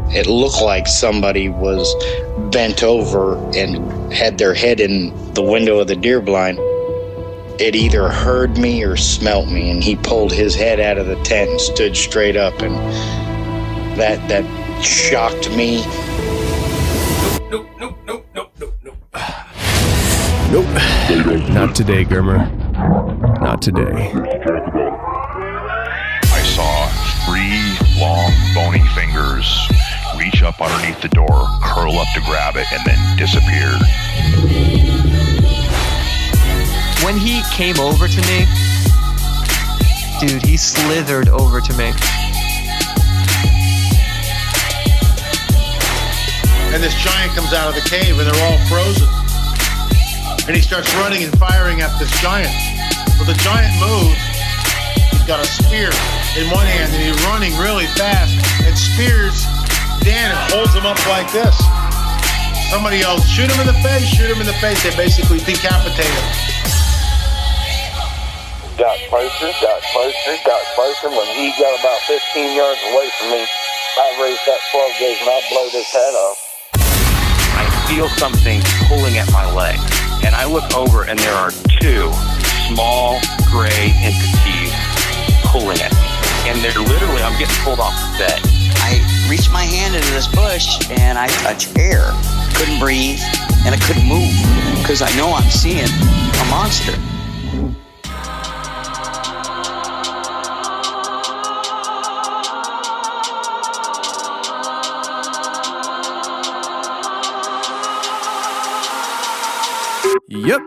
It looked like somebody was bent over and had their head in the window of the deer blind. It either heard me or smelt me, and he pulled his head out of the tent and stood straight up, and that shocked me. Nope. Not today, Gurmer. Not today. I saw 3 long, bony fingers reach up underneath the door, curl up to grab it, and then disappear. When he came over to me, dude, he slithered over to me. And this giant comes out of the cave and they're all frozen. And he starts running and firing at this giant. Well, the giant moves. He's got a spear in one hand and he's running really fast and spears Dan and holds him up like this. Somebody yells, shoot him in the face, shoot him in the face. They basically decapitate him. Got closer. When he got about 15 yards away from me, I raised that 12 gauge and I blowed his head off. I feel something pulling at my leg, and I look over and there are 2 small gray entities pulling at me. And they're literally, I'm getting pulled off the bed. I reached my hand into this bush and I touched air. Couldn't breathe and I couldn't move because I know I'm seeing a monster. Yep.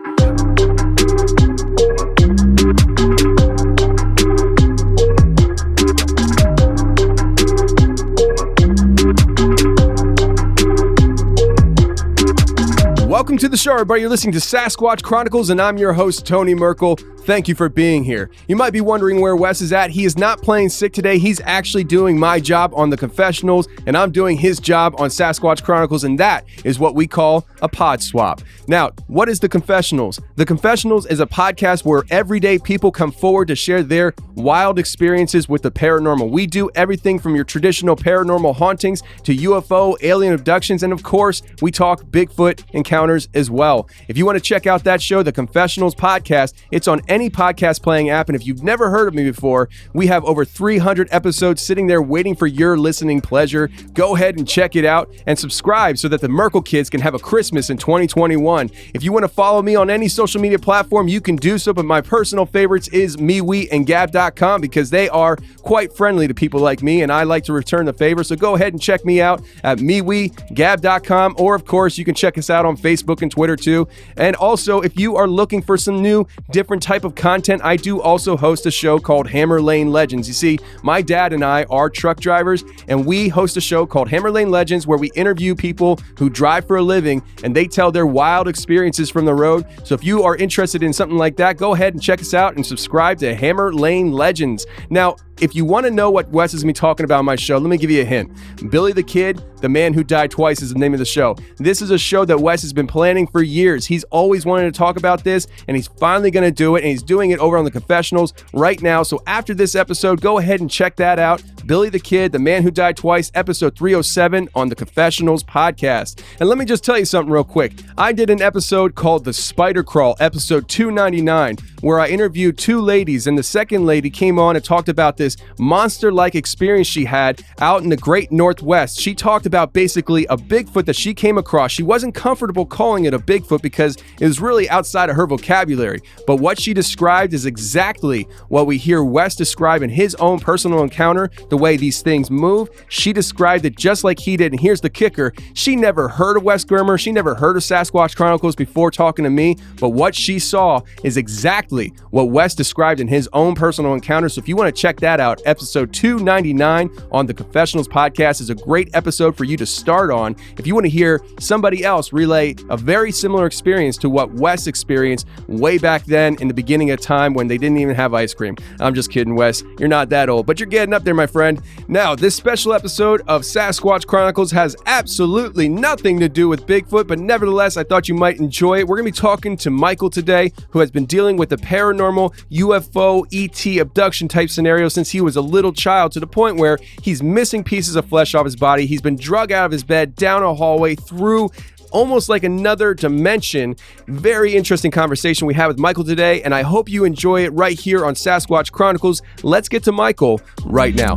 Welcome to the show, everybody. You're listening to Sasquatch Chronicles, and I'm your host, Tony Merkel. Thank you for being here. You might be wondering where Wes is at. He is not playing sick today. He's actually doing my job on the Confessionals, and I'm doing his job on Sasquatch Chronicles, and that is what we call a pod swap. Now, what is the Confessionals? The Confessionals is a podcast where everyday people come forward to share their wild experiences with the paranormal. We do everything from your traditional paranormal hauntings to UFO, alien abductions, and of course, we talk Bigfoot encounters as well. If you want to check out that show, the Confessionals podcast, it's on any podcast playing app, and if you've never heard of me before, we have over 300 episodes sitting there waiting for your listening pleasure. Go ahead and check it out and subscribe so that the Merkel kids can have a Christmas in 2021. If you want to follow me on any social media platform, you can do so, but my personal favorites is MeWe and Gab.com because they are quite friendly to people like me, and I like to return the favor, so go ahead and check me out at MeWe, Gab.com, or of course, you can check us out on Facebook and Twitter too. And also, if you are looking for some new, different type of content, I do also host a show called Hammer Lane Legends. You see, my dad and I are truck drivers, and we host a show called Hammer Lane Legends where we interview people who drive for a living and they tell their wild experiences from the road. So if you are interested in something like that, go ahead and check us out and subscribe to Hammer Lane Legends. Now, if you want to know what Wes is going to be talking about on my show, let me give you a hint. Billy the Kid, the Man Who Died Twice is the name of the show. This is a show that Wes has been planning for years. He's always wanted to talk about this, and he's finally going to do it, and he's doing it over on the Confessionals right now. So after this episode, go ahead and check that out. Billy the Kid, the Man Who Died Twice, episode 307 on the Confessionals podcast. And let me just tell you something real quick. I did an episode called The Spider Crawl, episode 299, where I interviewed 2 ladies, and the second lady came on and talked about this monster-like experience she had out in the Great Northwest. She talked about basically a Bigfoot that she came across. She wasn't comfortable calling it a Bigfoot because it was really outside of her vocabulary, but what she described is exactly what we hear Wes describe in his own personal encounter, the way these things move. She described it just like he did, and here's the kicker. She never heard of Wes Grimmer. She never heard of Sasquatch Chronicles before talking to me, but what she saw is exactly what Wes described in his own personal encounter. So if you want to check that out, episode 299 on the Confessionals podcast is a great episode for you to start on if you want to hear somebody else relay a very similar experience to what Wes experienced way back then in the beginning of time when they didn't even have ice cream. I'm just kidding, Wes. You're not that old, but you're getting up there, my friend. Now, this special episode of Sasquatch Chronicles has absolutely nothing to do with Bigfoot, but nevertheless, I thought you might enjoy it. We're going to be talking to Michael today, who has been dealing with the paranormal, UFO, ET abduction type scenario since since he was a little child, to the point where he's missing pieces of flesh off his body. He's been drug out of his bed, down a hallway, through almost like another dimension. Very interesting conversation we had with Michael today, and I hope you enjoy it right here on Sasquatch Chronicles. Let's get to Michael right now.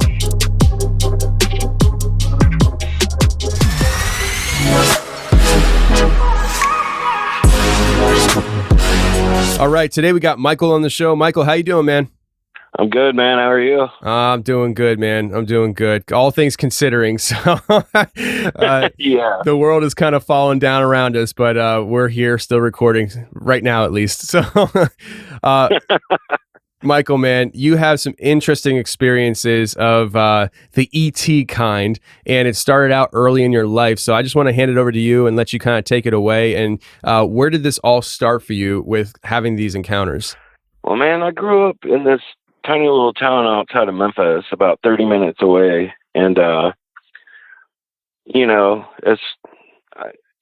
All right, today we got Michael on the show. Michael, how you doing, man? I'm good, man. How are you? I'm doing good, man. I'm doing good. All things considering. So yeah, the world is kind of falling down around us, but we're here still recording right now, at least. So Michael, man, you have some interesting experiences of the ET kind, and it started out early in your life. So I just want to hand it over to you and let you kind of take it away. And where did this all start for you with having these encounters? Well, man, I grew up in this tiny little town outside of Memphis, about 30 minutes away. And, you know,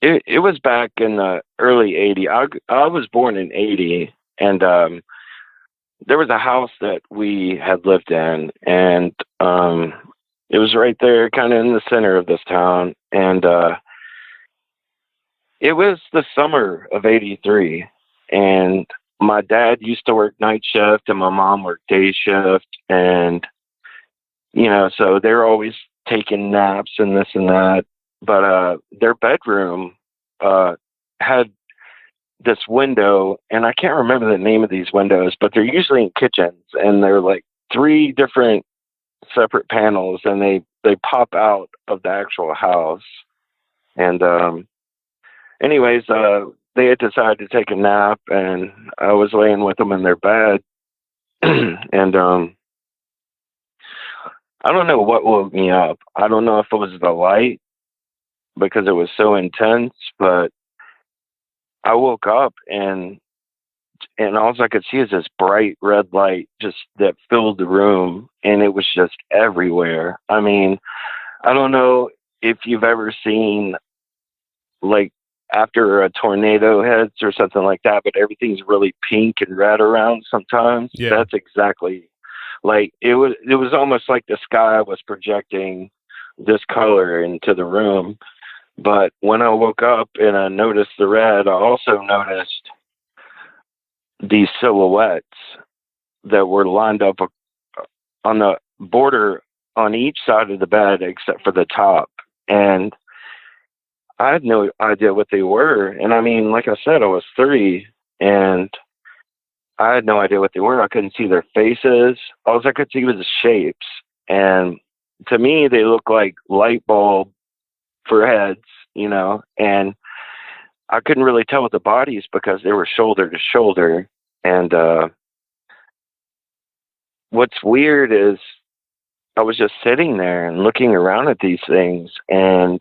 it was back in the early 80s. I was born in 80, and there was a house that we had lived in, and it was right there kind of in the center of this town. And it was the summer of 83, and my dad used to work night shift and my mom worked day shift. And, you know, so they're always taking naps and this and that. But their bedroom had this window, and I can't remember the name of these windows, but they're usually in kitchens, and they're like 3 different separate panels, and they pop out of the actual house. And anyways, they had decided to take a nap, and I was laying with them in their bed. And I don't know what woke me up. I don't know if it was the light, because it was so intense, but I woke up, and all I could see is this bright red light just that filled the room, and it was just everywhere. I mean, I don't know if you've ever seen, like, after a tornado hits or something like that, but everything's really pink and red around sometimes. Yeah. That's exactly like it was almost like the sky was projecting this color into the room. But when I woke up and I noticed the red, I also noticed these silhouettes that were lined up on the border on each side of the bed except for the top. And I had no idea what they were. And I mean, like I said, I was 3, and I had no idea what they were. I couldn't see their faces. All I could see was the shapes. And to me, they look like light bulb for heads, you know, and I couldn't really tell with the bodies because they were shoulder to shoulder. And what's weird is I was just sitting there and looking around at these things, and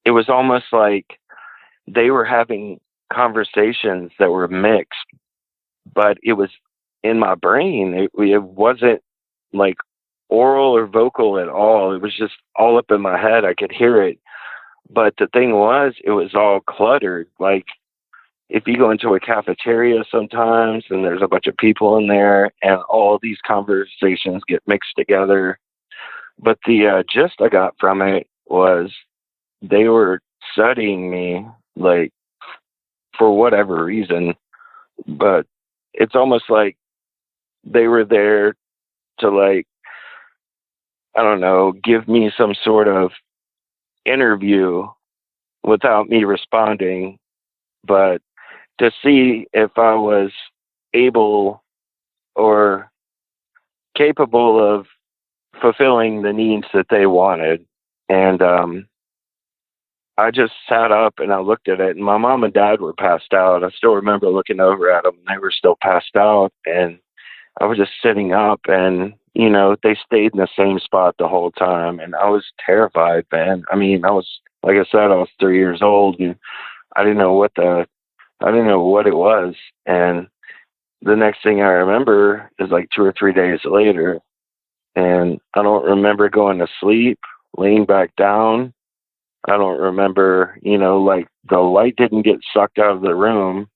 it was almost like they were having conversations that were mixed, but it was in my brain. It wasn't like oral or vocal at all. It was just all up in my head. I could hear it. But the thing was, it was all cluttered. Like if you go into a cafeteria sometimes and there's a bunch of people in there and all these conversations get mixed together. But the gist I got from it was they were studying me, like, for whatever reason. But it's almost like they were there to, like, I don't know, give me some sort of interview without me responding, but to see if I was able or capable of fulfilling the needs that they wanted. And I just sat up and I looked at it, and my mom and dad were passed out. I still remember looking over at them, and they were still passed out. And I was just sitting up, and, you know, they stayed in the same spot the whole time. And I was terrified, man. I mean, I was, like I said, I was 3 years old, and I didn't know what it was. And the next thing I remember is like 2 or 3 days later, and I don't remember going to sleep, laying back down. I don't remember, you know, like the light didn't get sucked out of the room.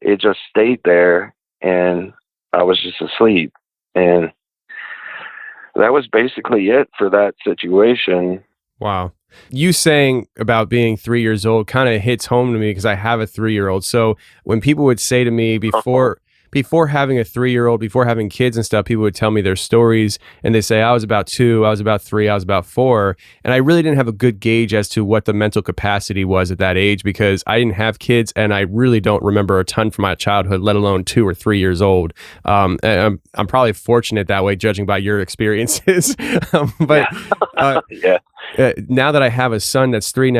It just stayed there, and I was just asleep. And that was basically it for that situation. Wow. You saying about being 3 years old kind of hits home to me because I have a 3-year-old. So when people would say to me before having a 3-year-old, before having kids and stuff, people would tell me their stories and they say, I was about 2, I was about 3, I was about 4. And I really didn't have a good gauge as to what the mental capacity was at that age because I didn't have kids and I really don't remember a ton from my childhood, let alone 2 or 3 years old. And I'm probably fortunate that way, judging by your experiences. Now that I have a son that's 3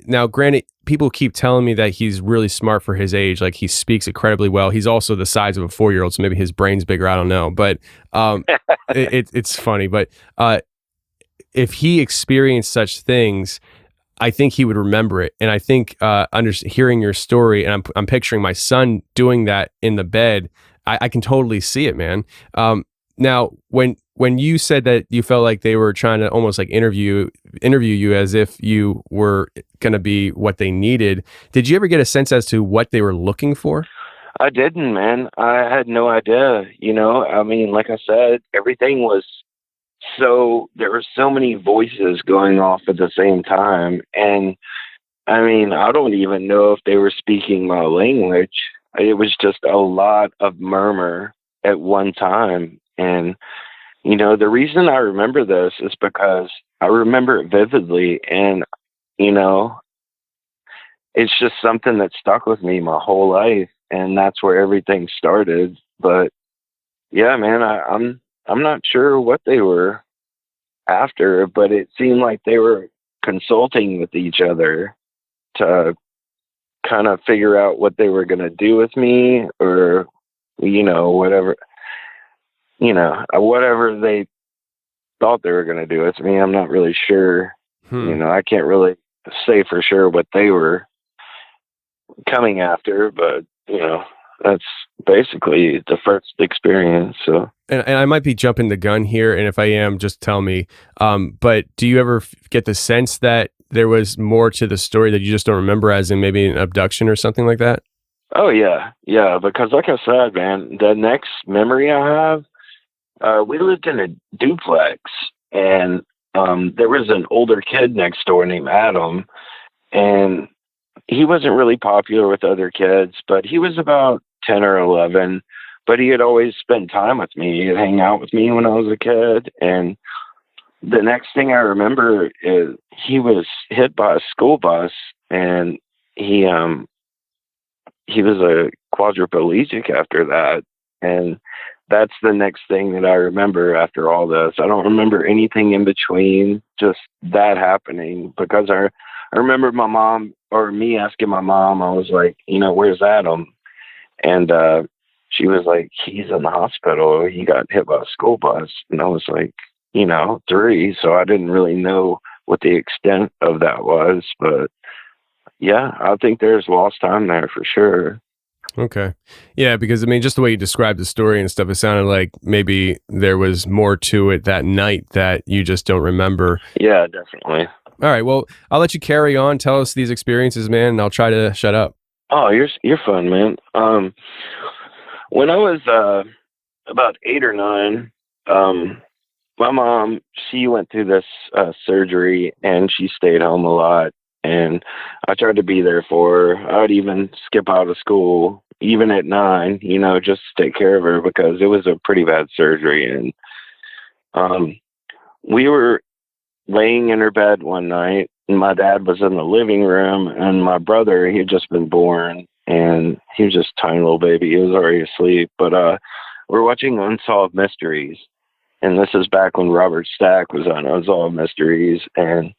now granted, people keep telling me that he's really smart for his age. Like he speaks incredibly well. He's also the size of a 4-year-old, so maybe his brain's bigger. I don't know, but it's funny. But if he experienced such things, I think he would remember it. And I think hearing your story, and I'm picturing my son doing that in the bed. I can totally see it, man. Now, when you said that you felt like they were trying to almost like interview you as if you were going to be what they needed, did you ever get a sense as to what they were looking for? I didn't, man. I had no idea. I mean, like I said, everything was there were so many voices going off at the same time. And I mean, I don't even know if they were speaking my language. It was just a lot of murmur at one time. And the reason I remember this is because I remember it vividly, and, it's just something that stuck with me my whole life, and that's where everything started. But yeah, man, I'm not sure what they were after, but it seemed like they were consulting with each other to kind of figure out what they were going to do with me, or, whatever. Whatever they thought they were going to do with me, I'm not really sure. I can't really say for sure what they were coming after, but, that's basically the first experience. So, and I might be jumping the gun here, and if I am, just tell me. But do you ever get the sense that there was more to the story that you just don't remember, as in maybe an abduction or something like that? Oh, yeah. Yeah, because like I said, man, the next memory I have, we lived in a duplex, and there was an older kid next door named Adam, and he wasn't really popular with other kids, but he was about 10 or 11, but he had always spent time with me. He'd hang out with me when I was a kid, and the next thing I remember is he was hit by a school bus, and he was a quadriplegic after that, and that's the next thing that I remember after all this. I don't remember anything in between, just that happening, because I remember my mom, or me asking my mom, I was like, where's Adam? And she was like, he's in the hospital. He got hit by a school bus. And I was like, 3. So I didn't really know what the extent of that was. But yeah, I think there's lost time there for sure. Okay. Yeah, because I mean, just the way you described the story and stuff, it sounded like maybe there was more to it that night that you just don't remember. Yeah, definitely. All right. Well, I'll let you carry on. Tell us these experiences, man, and I'll try to shut up. Oh, you're fun, man. When I was about 8 or 9, my mom, she went through this surgery, and she stayed home a lot. And I tried to be there for her. I would even skip out of school, even at 9, just to take care of her, because it was a pretty bad surgery. And we were laying in her bed one night, and my dad was in the living room, and my brother, he had just been born, and he was just a tiny little baby. He was already asleep. But we're watching Unsolved Mysteries, and this is back when Robert Stack was on Unsolved Mysteries. And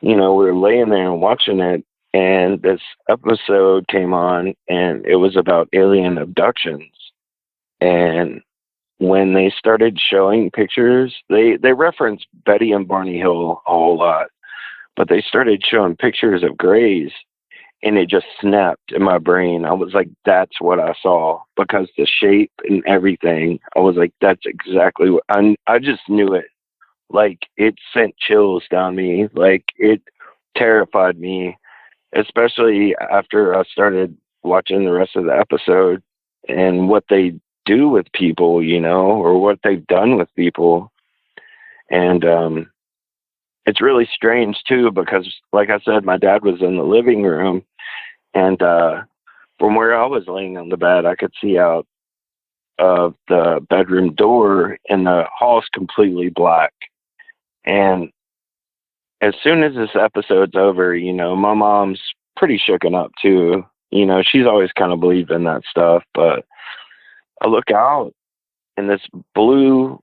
we were laying there and watching it, and this episode came on, and it was about alien abductions. And when they started showing pictures, they referenced Betty and Barney Hill a whole lot, but they started showing pictures of grays, and it just snapped in my brain. I was like, that's what I saw, because the shape and everything, I was like, that's exactly what I just knew it. Like, it sent chills down me. Like, it terrified me, especially after I started watching the rest of the episode and what they do with people, or what they've done with people. And it's really strange too, because like I said, my dad was in the living room, and from where I was laying on the bed, I could see out of the bedroom door, and the hall's completely black. And as soon as this episode's over, you know, my mom's pretty shooken up too. You know, she's always kind of believed in that stuff, but I look out and this blue,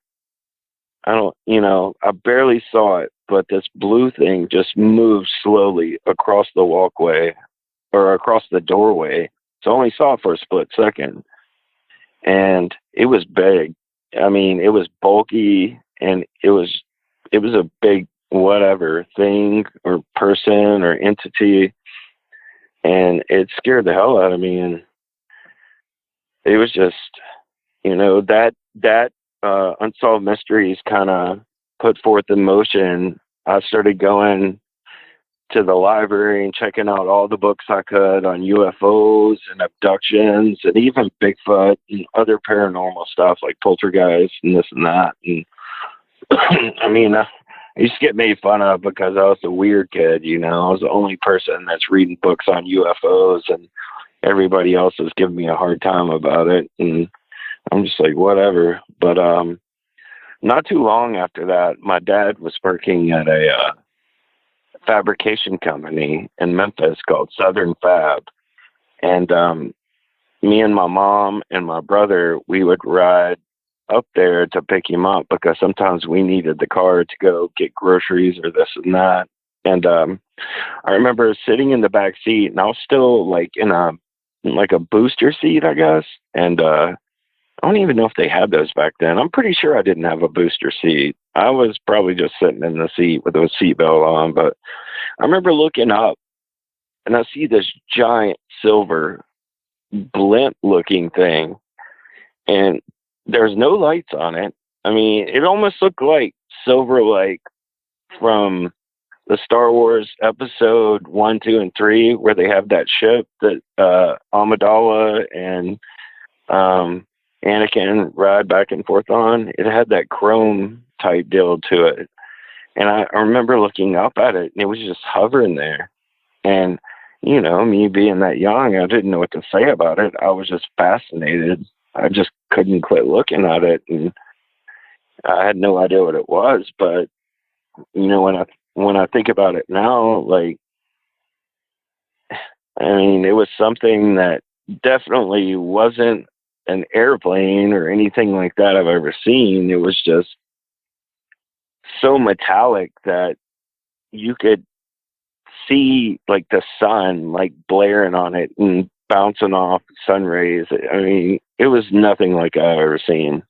I barely saw it, but this blue thing just moved slowly across the walkway or across the doorway. So I only saw it for a split second. And it was big. I mean, it was bulky, and it was a big whatever thing or person or entity, and it scared the hell out of me. And it was just, you know, that Unsolved Mysteries kind of put forth in motion. I started going to the library and checking out all the books I could on UFOs and abductions and even Bigfoot and other paranormal stuff like poltergeist and this and that. And I mean, I used to get made fun of because I was a weird kid, you know. I was the only person that's reading books on UFOs, and everybody else was giving me a hard time about it. And I'm just like, whatever. But not too long after that, my dad was working at a fabrication company in Memphis called Southern Fab. And me and my mom and my brother, we would ride up there to pick him up because sometimes we needed the car to go get groceries or this and that. And I remember sitting in the back seat, and I was still like in a booster seat, I guess. And I don't even know if they had those back then. I'm pretty sure I didn't have a booster seat. I was probably just sitting in the seat with a seatbelt on. But I remember looking up, and I see this giant silver blimp-looking thing, and there's no lights on it. I mean, it almost looked like silver, like from the Star Wars episode 1, 2, and 3, where they have that ship that Amidala and Anakin ride back and forth on. It had that chrome type deal to it. And I remember looking up at it, and it was just hovering there. And, you know, me being that young, I didn't know what to say about it. I was just fascinated. I just couldn't quit looking at it. And I had no idea what it was. But, you know, when I think about it now, like, I mean, it was something that definitely wasn't an airplane or anything like that I've ever seen. It was just so metallic that you could see like the sun like blaring on it and bouncing off sun rays. I mean, it was nothing like I've ever seen.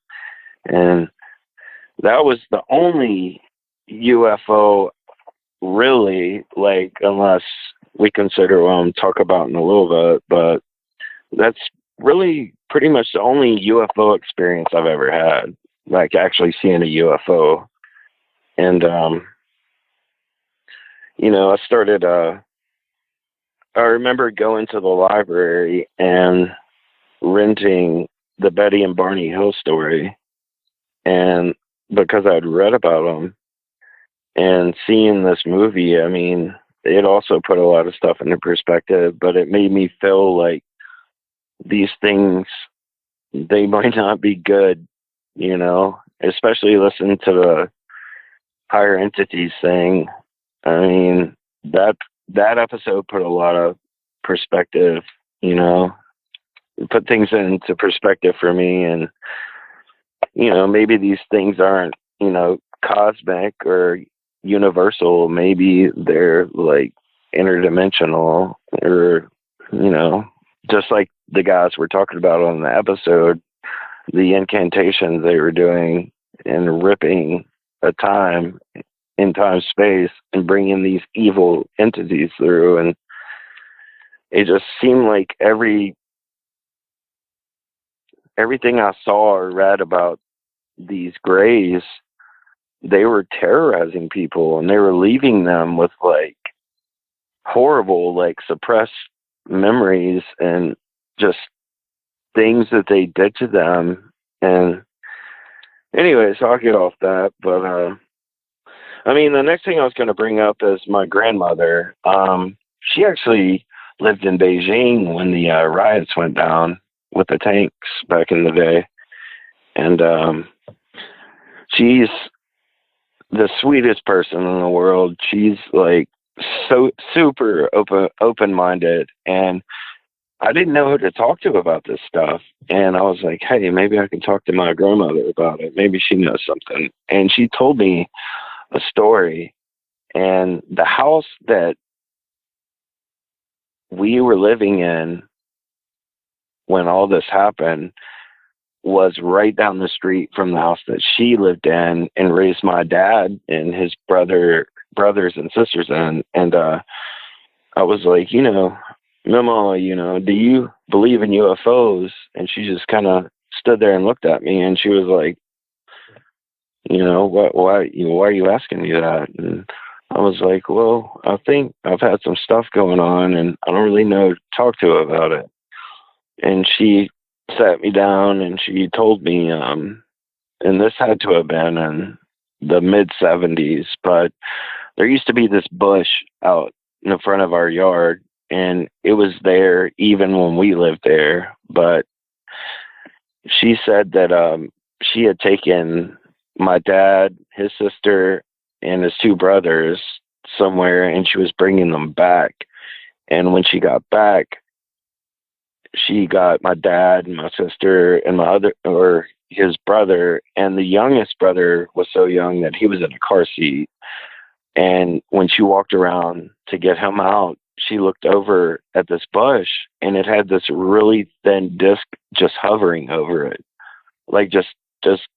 And that was the only UFO really, like, unless we consider what I'm talk about in a little bit, but that's really pretty much the only UFO experience I've ever had, like actually seeing a UFO. And, you know, I remember going to the library and renting the Betty and Barney Hill story. And because I'd read about them and seeing this movie, I mean, it also put a lot of stuff into perspective, but it made me feel like these things, they might not be good, you know, especially listening to the higher entities thing. I mean, that episode put a lot of perspective, you know, put things into perspective for me. And, you know, maybe these things aren't, you know, cosmic or universal. Maybe they're like interdimensional, or, you know, just like the guys were talking about on the episode, the incantations they were doing and ripping a time in time space and bringing these evil entities through. And it just seemed like everything I saw or read about these grays, they were terrorizing people, and they were leaving them with like horrible, like suppressed memories and just things that they did to them. And anyways, I'll get off that, but I mean, the next thing I was going to bring up is my grandmother. She actually lived in Beijing when the riots went down with the tanks back in the day. And she's the sweetest person in the world. She's like so super open-minded, and I didn't know who to talk to about this stuff. And I was like, hey, maybe I can talk to my grandmother about it. Maybe she knows something. And she told me a story. And the house that we were living in when all this happened was right down the street from the house that she lived in and raised my dad and his brothers and sisters in. And I was like, Mama, do you believe in UFOs? And she just kind of stood there and looked at me, and she was like, why are you asking me that? And I was like, well, I think I've had some stuff going on, and I don't really know who to talk to about it. And she sat me down, and she told me, and this had to have been in the mid-'70s, but there used to be this bush out in the front of our yard, and it was there even when we lived there. But she said that she had taken my dad, his sister, and his two brothers somewhere, and she was bringing them back. And when she got back, she got my dad and my sister and his brother, and the youngest brother was so young that he was in a car seat. And when she walked around to get him out, she looked over at this bush, and it had this really thin disc just hovering over it, like just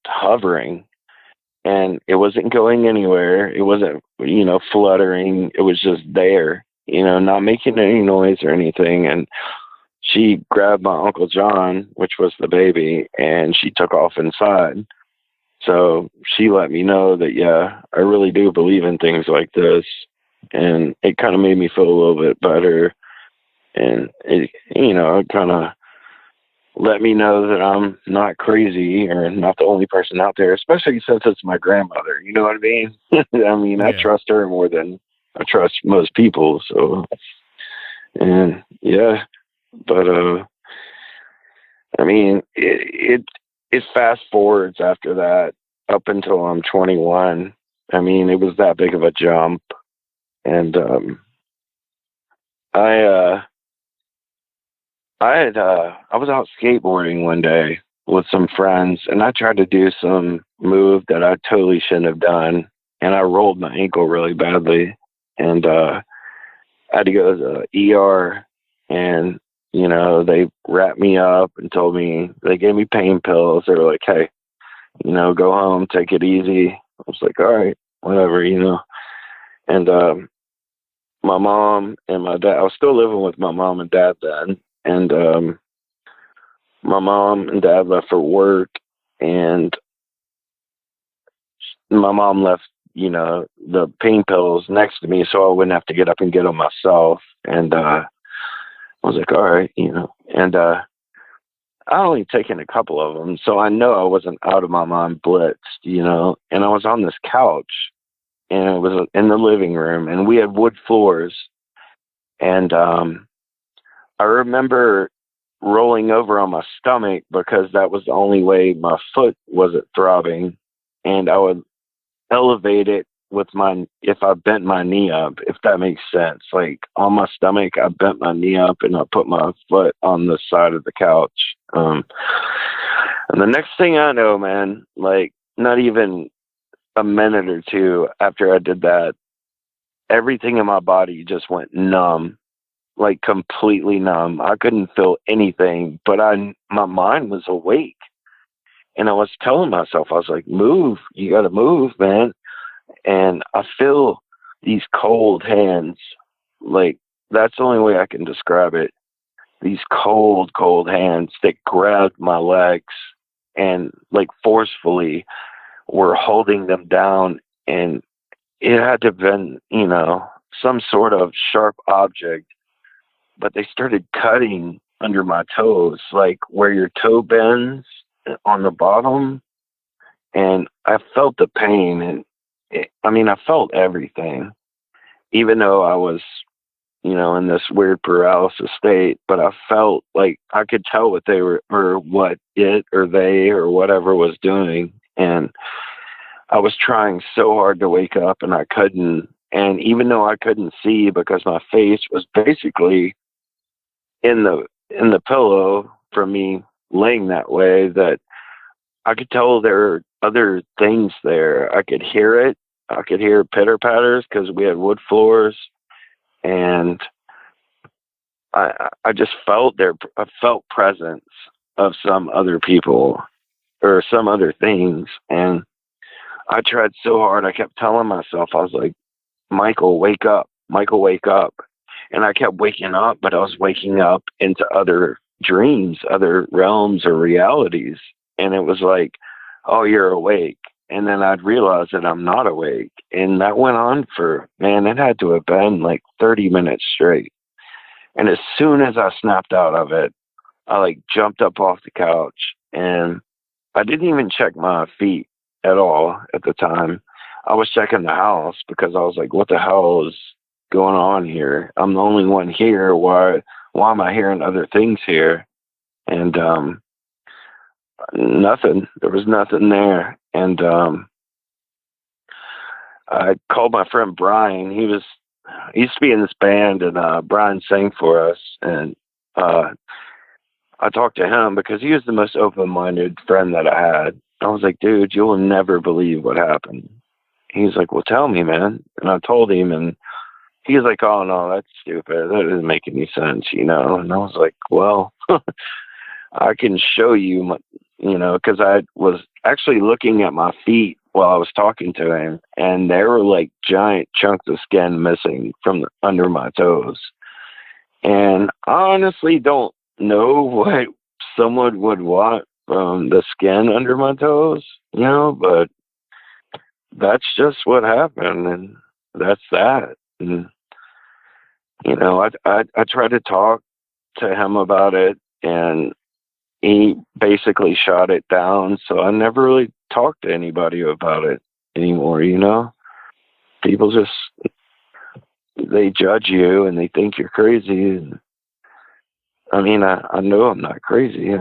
hovering. And it wasn't going anywhere. It wasn't, fluttering. It was just there, not making any noise or anything. And she grabbed my Uncle John, which was the baby, and she took off inside. So she let me know that, yeah, I really do believe in things like this. And it kind of made me feel a little bit better. And it kind of let me know that I'm not crazy or not the only person out there, especially since it's my grandmother. You know what I mean? I trust her more than I trust most people. So, and yeah, but, it fast forwards after that up until I'm 21. It was that big of a jump. And, I was out skateboarding one day with some friends, and I tried to do some move that I totally shouldn't have done, and I rolled my ankle really badly, and I had to go to the ER, and they wrapped me up and they gave me pain pills. They were like, hey, go home, take it easy. I was like, all right, whatever, and my mom and my dad, I was still living with my mom and dad then. And my mom and dad left for work, and my mom left, the pain pills next to me so I wouldn't have to get up and get them myself. And I was like, all right, and I only taken a couple of them, so I know I wasn't out of my mind blitzed, and I was on this couch, and it was in the living room, and we had wood floors, and I remember rolling over on my stomach because that was the only way my foot wasn't throbbing. And I would elevate it if I bent my knee up, if that makes sense. Like on my stomach, I bent my knee up and I put my foot on the side of the couch. And the next thing I know, man, like not even a minute or two after I did that, everything in my body just went numb. Like completely numb. I couldn't feel anything, but my mind was awake. And I was telling myself, I was like, move, you got to move, man. And I feel these cold hands. Like that's the only way I can describe it. These cold, cold hands that grabbed my legs and like forcefully were holding them down. And it had to have been, some sort of sharp object. But they started cutting under my toes, like where your toe bends on the bottom. And I felt the pain, and I felt everything, even though I was, in this weird paralysis state, but I felt like I could tell what they were, or what it or they or whatever was doing. And I was trying so hard to wake up and I couldn't. And even though I couldn't see because my face was basically in the pillow from me laying that way, that I could tell there were other things there. I could hear it. I could hear pitter patters because we had wood floors, and I just felt there. I felt presence of some other people or some other things, and I tried so hard. I kept telling myself, I was like, Michael, wake up. Michael, wake up. And I kept waking up, but I was waking up into other dreams, other realms or realities. And it was like, oh, you're awake. And then I'd realize that I'm not awake. And that went on for, man, it had to have been like 30 minutes straight. And as soon as I snapped out of it, I like jumped up off the couch, and I didn't even check my feet at all at the time. I was checking the house because I was like, what the hell is going on here? I'm the only one here. Why am I hearing other things here? And nothing. There was nothing there. And I called my friend Brian. He used to be in this band, and Brian sang for us. And I talked to him because he was the most open-minded friend that I had. I was like, dude, you'll never believe what happened. He's like, well, tell me, man. And I told him, and he's like, oh, no, that's stupid. That doesn't make any sense, And I was like, well, I can show you, because I was actually looking at my feet while I was talking to him, and there were like giant chunks of skin missing from under my toes. And I honestly don't know what someone would want from the skin under my toes, but that's just what happened, and that's that. And, I tried to talk to him about it, and he basically shot it down. So I never really talked to anybody about it anymore. People just, they judge you and they think you're crazy. And I know I'm not crazy.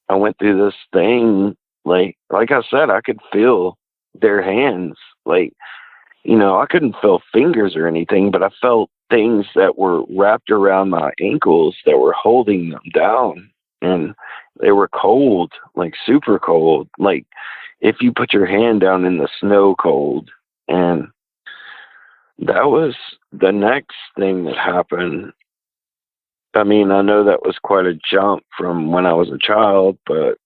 I went through this thing. Like I said, I could feel their hands. I couldn't feel fingers or anything, but I felt things that were wrapped around my ankles that were holding them down. And they were cold, like super cold. Like if you put your hand down in the snow cold. And that was the next thing that happened. I know that was quite a jump from when I was a child, but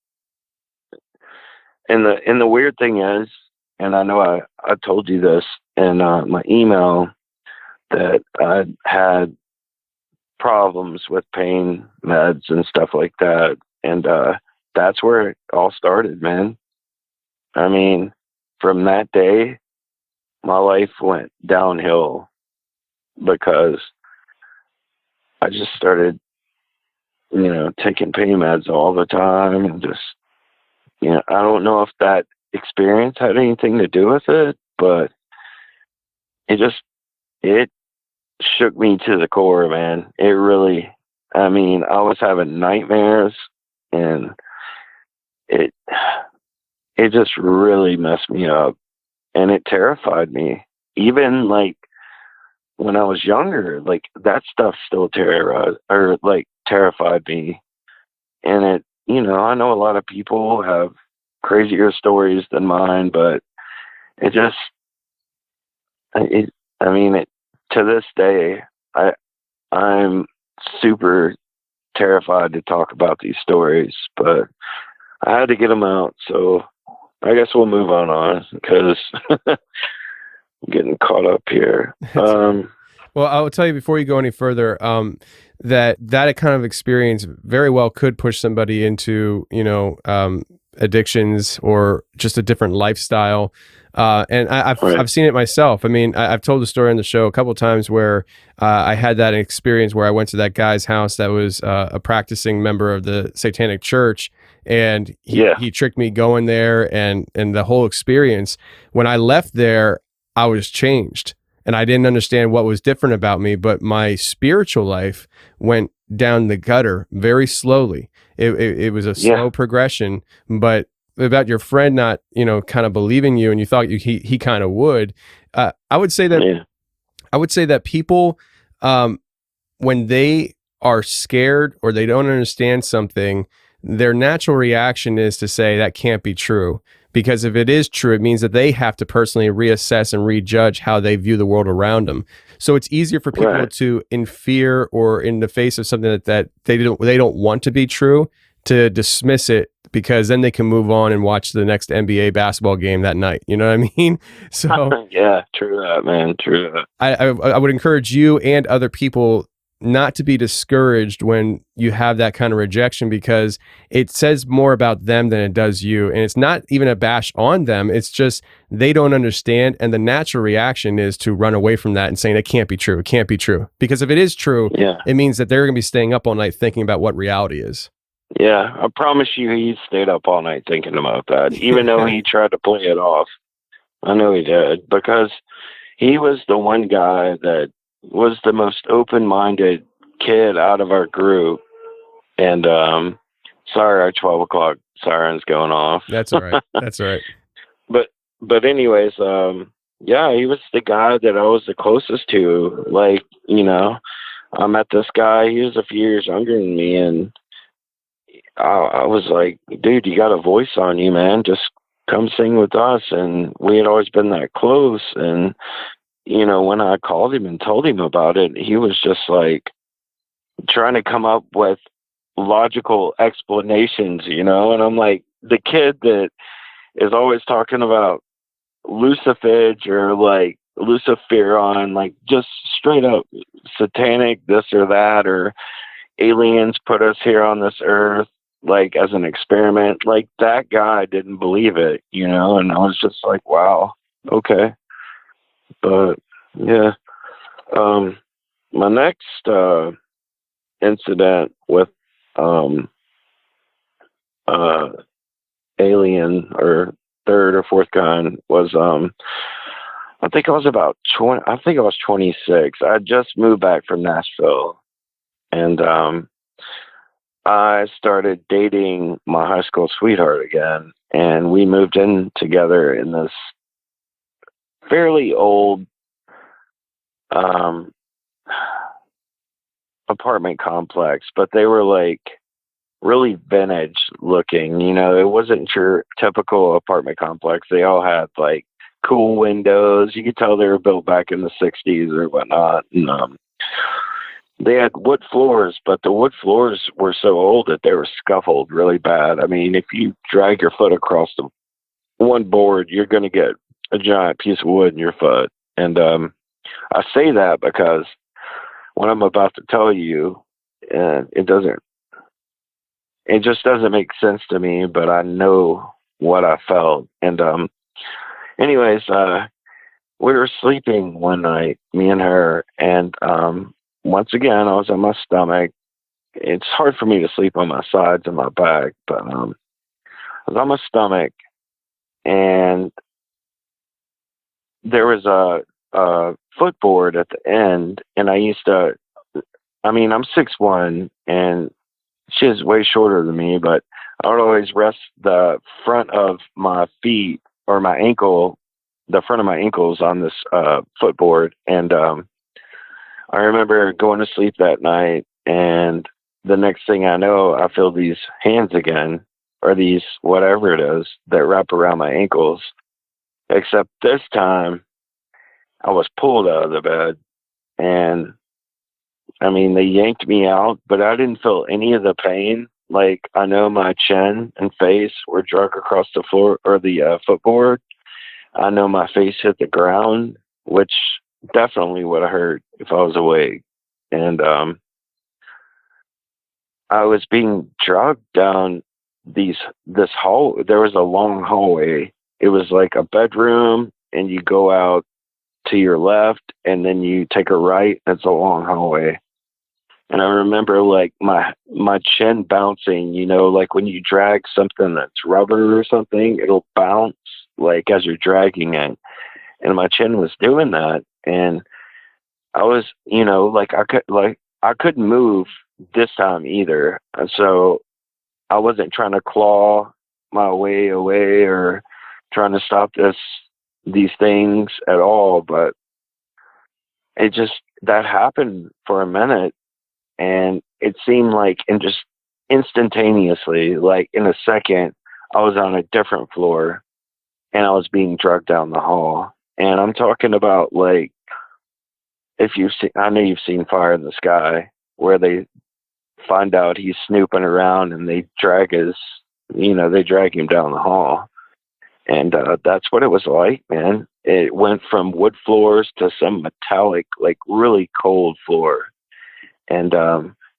and the weird thing is, and I know I told you this in my email, that I had problems with pain meds and stuff like that. And that's where it all started, man. From that day, my life went downhill because I just started, taking pain meds all the time, and just, I don't know if that experience had anything to do with it, but it shook me to the core, man. It really, I was having nightmares, and it just really messed me up, and it terrified me. Even like when I was younger, like that stuff still terrified me. And it, I know a lot of people have crazier stories than mine, but it just, to this day, I'm super terrified to talk about these stories, but I had to get them out. So I guess we'll move on because I'm getting caught up here. Well, I'll tell you before you go any further, that kind of experience very well could push somebody into, addictions or just a different lifestyle. And I've seen it myself. I've told the story on the show a couple of times where I had that experience where I went to that guy's house that was a practicing member of the Satanic Church, And he tricked me going there, and the whole experience. When I left there, I was changed, and I didn't understand what was different about me, but my spiritual life went down the gutter very slowly. It was a slow progression, but about your friend not, kind of believing you, and you thought he kind of would. I would say that people, when they are scared or they don't understand something, their natural reaction is to say that can't be true. Because if it is true, it means that they have to personally reassess and rejudge how they view the world around them. So it's easier for people to, in fear or in the face of something that they don't want to be true, to dismiss it, because then they can move on and watch the next NBA basketball game that night. You know what I mean? So yeah, true that, man. True that. I would encourage you and other people not to be discouraged when you have that kind of rejection, because it says more about them than it does you. And it's not even a bash on them. It's just they don't understand. And the natural reaction is to run away from that and saying it can't be true. It can't be true. Because if it is true, it means that they're going to be staying up all night thinking about what reality is. Yeah, I promise you he stayed up all night thinking about that, even though he tried to play it off. I know he did, because he was the one guy that was the most open-minded kid out of our group. And sorry, our 12 o'clock siren's going off. That's all right. That's all right. But anyways, yeah, he was the guy that I was the closest to. Like, I met this guy. He was a few years younger than me, and I was like, dude, you got a voice on you, man. Just come sing with us. And we had always been that close. And when I called him and told him about it, he was just like trying to come up with logical explanations, and I'm like, the kid that is always talking about Lucifage or like Luciferon, like just straight up satanic this or that, or aliens put us here on this earth like as an experiment. Like, that guy didn't believe it, and I was just like, wow, okay. But yeah, my next incident with alien or third or fourth kind was I think I was about 20. I think I was 26. I just moved back from Nashville, and I started dating my high school sweetheart again, and we moved in together in this fairly old apartment complex, but they were like really vintage looking. It wasn't your typical apartment complex. They all had like cool windows. You could tell they were built back in the 60s or whatnot. And they had wood floors, but the wood floors were so old that they were scuffled really bad. I mean, if you drag your foot across the one board, you're going to get a giant piece of wood in your foot. And I say that because what I'm about to tell you, it just doesn't make sense to me, but I know what I felt. And anyways, we were sleeping one night, me and her, and once again, I was on my stomach. It's hard for me to sleep on my sides and my back, but I was on my stomach, and there was a footboard at the end, and I'm 6'1", and she is way shorter than me, but I would always rest the front of my feet or my ankle, the front of my ankles on this footboard. And I remember going to sleep that night, and the next thing I know, I feel these hands again, or these whatever it is that wrap around my ankles, except this time I was pulled out of the bed, and they yanked me out, but I didn't feel any of the pain. Like, I know my chin and face were dragged across the floor or the footboard. I know my face hit the ground, which definitely would have hurt if I was awake. And I was being dragged down this hall. There was a long hallway. It was like a bedroom, and you go out to your left, and then you take a right. It's a long hallway. And I remember like my chin bouncing, you know, like when you drag something that's rubber or something, it'll bounce like as you're dragging it. And my chin was doing that. And I was, you know, like I couldn't move this time either. And so I wasn't trying to claw my way away or trying to stop these things at all, but it just, that happened for a minute, and it seemed like, and just instantaneously, like in a second, I was on a different floor and I was being dragged down the hall. And I'm talking about, like, if you've seen, I know you've seen Fire in the Sky, where they find out he's snooping around and they drag him down the hall. And that's what it was like, man. It went from wood floors to some metallic, like really cold floor. And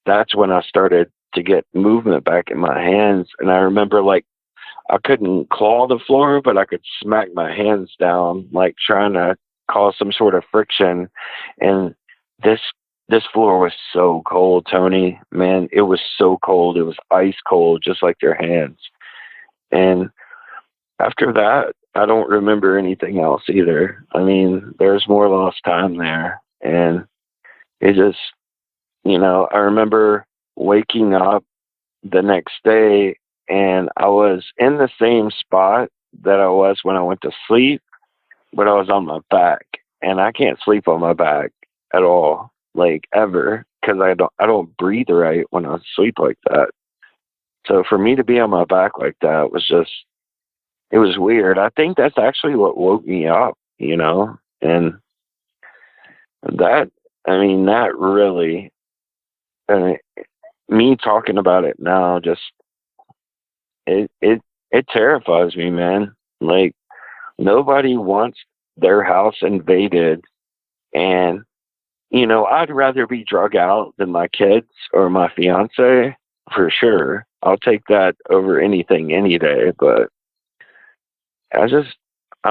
that's when I started to get movement back in my hands. And I remember, like, I couldn't claw the floor, but I could smack my hands down, like trying to cause some sort of friction. And this floor was so cold, Tony. Man, it was so cold. It was ice cold, just like your hands. And after that, I don't remember anything else either. I mean, there's more lost time there. And it just, you know, I remember waking up the next day and I was in the same spot that I was when I went to sleep, but I was on my back. And I can't sleep on my back at all, like ever, because I don't breathe right when I sleep like that. So for me to be on my back like that was just, it was weird. I think that's actually what woke me up, you know, and that really, me talking about it now, just, it terrifies me, man. Like, nobody wants their house invaded. And, you know, I'd rather be drug out than my kids or my fiance, for sure. I'll take that over anything any day, but I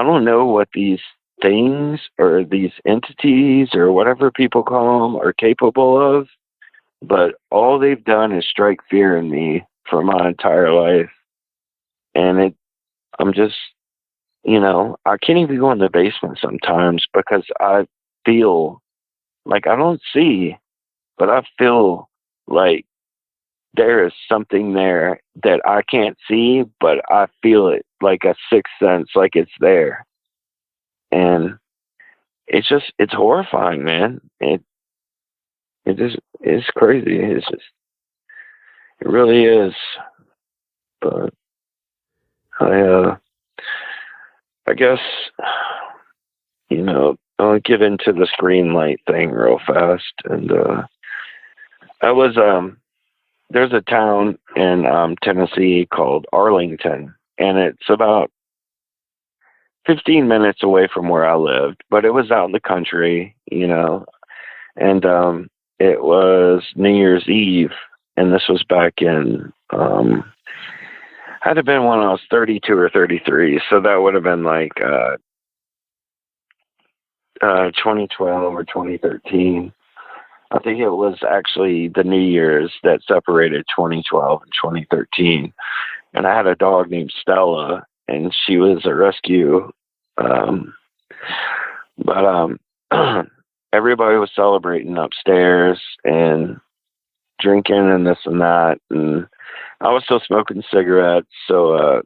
don't know what these things or these entities or whatever people call them are capable of, but all they've done is strike fear in me for my entire life. And I'm just, you know, I can't even go in the basement sometimes because I feel like, I don't see, but I feel like there is something there that I can't see, but I feel it like a sixth sense, like it's there. And it's horrifying, man. It's crazy. It really is. But I guess, you know, I'll get into the screen light thing real fast. And there's a town in Tennessee called Arlington, and it's about 15 minutes away from where I lived, but it was out in the country, you know, and it was New Year's Eve, and this was back in, had to have been when I was 32 or 33, so that would have been like 2012 or 2013. I think it was actually the New Year's that separated 2012 and 2013. And I had a dog named Stella, and she was a rescue. But everybody was celebrating upstairs and drinking and this and that. And I was still smoking cigarettes. So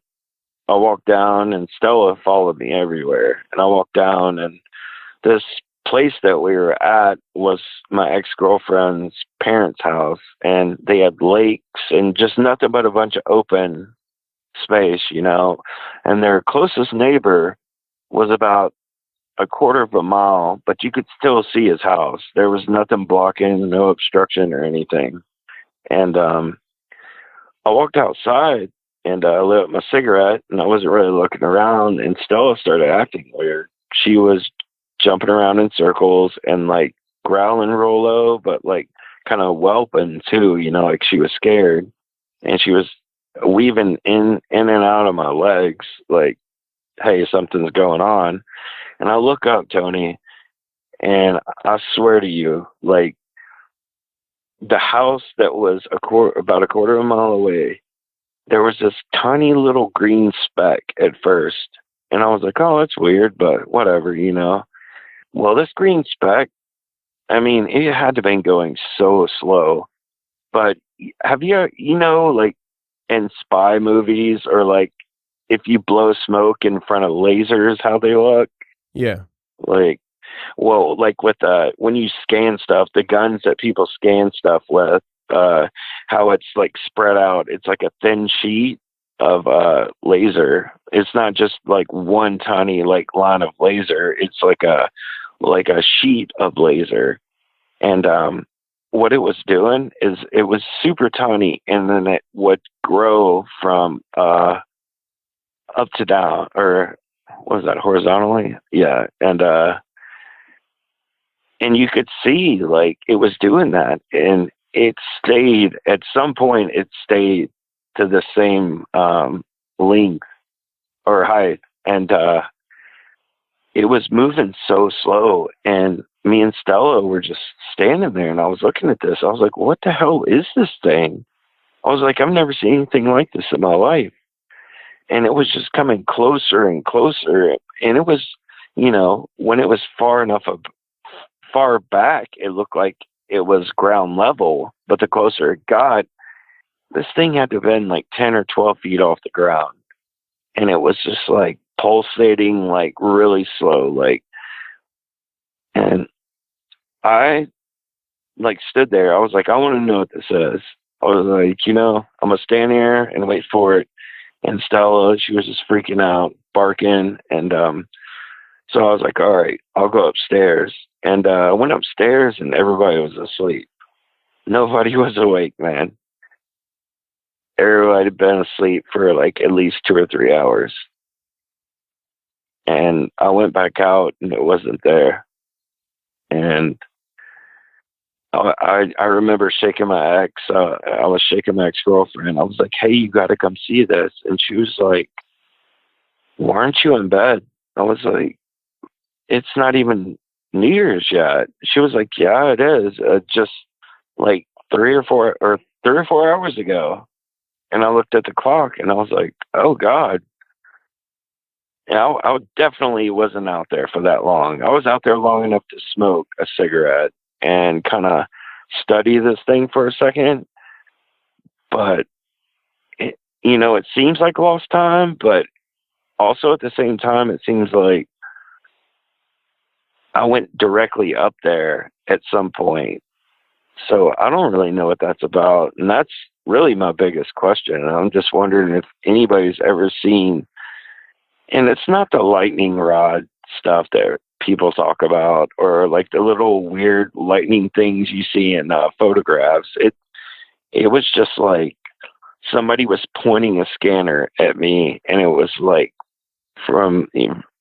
I walked down, and Stella followed me everywhere. And I walked down, and this place that we were at was my ex-girlfriend's parents' house, and they had lakes and just nothing but a bunch of open space, you know, and their closest neighbor was about a quarter of a mile, but you could still see his house. There was nothing blocking, no obstruction or anything. And I walked outside and I lit up my cigarette, and I wasn't really looking around, and Stella started acting weird. She was jumping around in circles and like growling real low, but like kind of whelping too, you know, like she was scared. And she was weaving in and out of my legs like, hey, something's going on. And I look up, Tony, and I swear to you, like, the house that was about a quarter of a mile away, there was this tiny little green speck at first. And I was like, oh, that's weird, but whatever, you know. Well, this green speck, I mean, it had to have been going so slow. But have you, you know, like in spy movies, or like if you blow smoke in front of lasers, how they look? Yeah. Like, well, like with when you scan stuff, the guns that people scan stuff with, how it's like spread out, it's like a thin sheet of laser. It's not just like one tiny like line of laser. It's like a sheet of laser. And what it was doing is it was super tiny, and then it would grow from up to down, or what was that, horizontally? Yeah. And you could see like it was doing that, and it stayed at some point. It stayed to the same length or height, and it was moving so slow. And me and Stella were just standing there, and I was looking at this. I was like, "What the hell is this thing?" I was like, "I've never seen anything like this in my life." And it was just coming closer and closer, and it was, you know, when it was far back, it looked like it was ground level, but the closer it got, this thing had to have been like 10 or 12 feet off the ground. And it was just like pulsating, like really slow, like, and I like stood there. I was like, I want to know what this is. I was like, you know, I'm going to stand here and wait for it. And Stella, she was just freaking out, barking. And so I was like, all right, I'll go upstairs. And I went upstairs, and everybody was asleep. Nobody was awake, man. Everybody had been asleep for like at least 2 or 3 hours. And I went back out, and it wasn't there. And I remember shaking my ex. I was shaking my ex-girlfriend. I was like, hey, you got to come see this. And she was like, why aren't you in bed? I was like, it's not even New Year's yet. She was like, yeah, it is. Just like 3 or 4 hours ago. And I looked at the clock, and I was like, oh God. And I definitely wasn't out there for that long. I was out there long enough to smoke a cigarette and kind of study this thing for a second. But, you know, it seems like lost time, but also at the same time, it seems like I went directly up there at some point. So I don't really know what that's about. And that's really my biggest question. And I'm just wondering if anybody's ever seen, and it's not the lightning rod stuff that people talk about, or like the little weird lightning things you see in photographs. It was just like somebody was pointing a scanner at me, and it was like from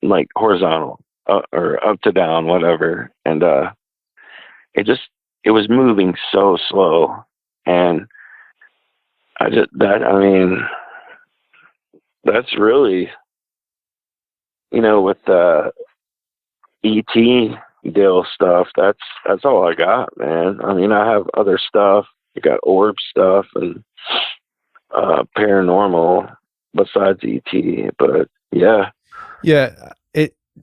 like horizontal or up to down, whatever. And it was moving so slow. And that's really, you know, with the ET deal stuff, that's all I got, man. I mean, I have other stuff. I got orb stuff and paranormal besides ET, but yeah. Yeah,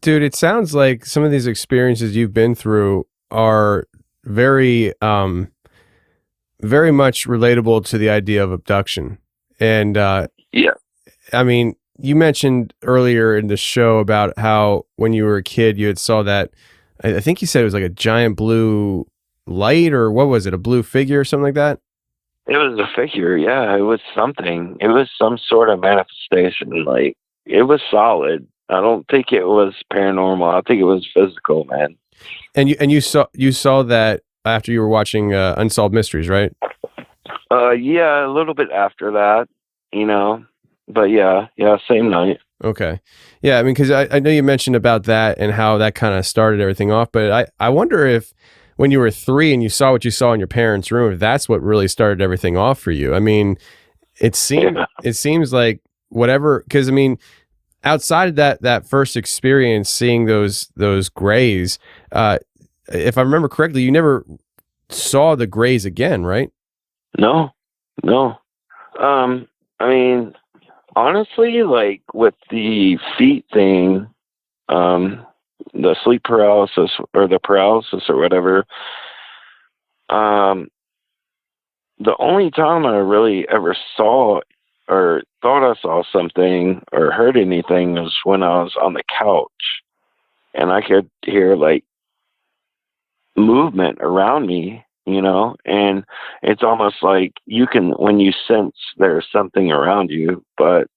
dude, it sounds like some of these experiences you've been through are very very much relatable to the idea of abduction. And yeah, I mean, you mentioned earlier in the show about how when you were a kid you had saw that, I think you said it was like a giant blue light, or what was it, a blue figure or something like that? It was a figure, yeah. It was something. It was some sort of manifestation. Like, it was solid. I don't think it was paranormal. I think it was physical, man. And you saw that after you were watching Unsolved Mysteries, right? Yeah, a little bit after that, you know. But yeah, same night. Okay. Yeah, I mean, because I know you mentioned about that and how that kind of started everything off, but I wonder if when you were 3 and you saw what you saw in your parents' room, if that's what really started everything off for you. I mean, it seems like whatever, because I mean, outside of that first experience, seeing those grays, if I remember correctly, you never saw the grays again, right? No. I mean, honestly, like with the feet thing, the sleep paralysis or the paralysis or whatever, the only time I really ever saw or thought I saw something or heard anything was when I was on the couch and I could hear like movement around me, and it's almost like you can, when you sense there's something around you, but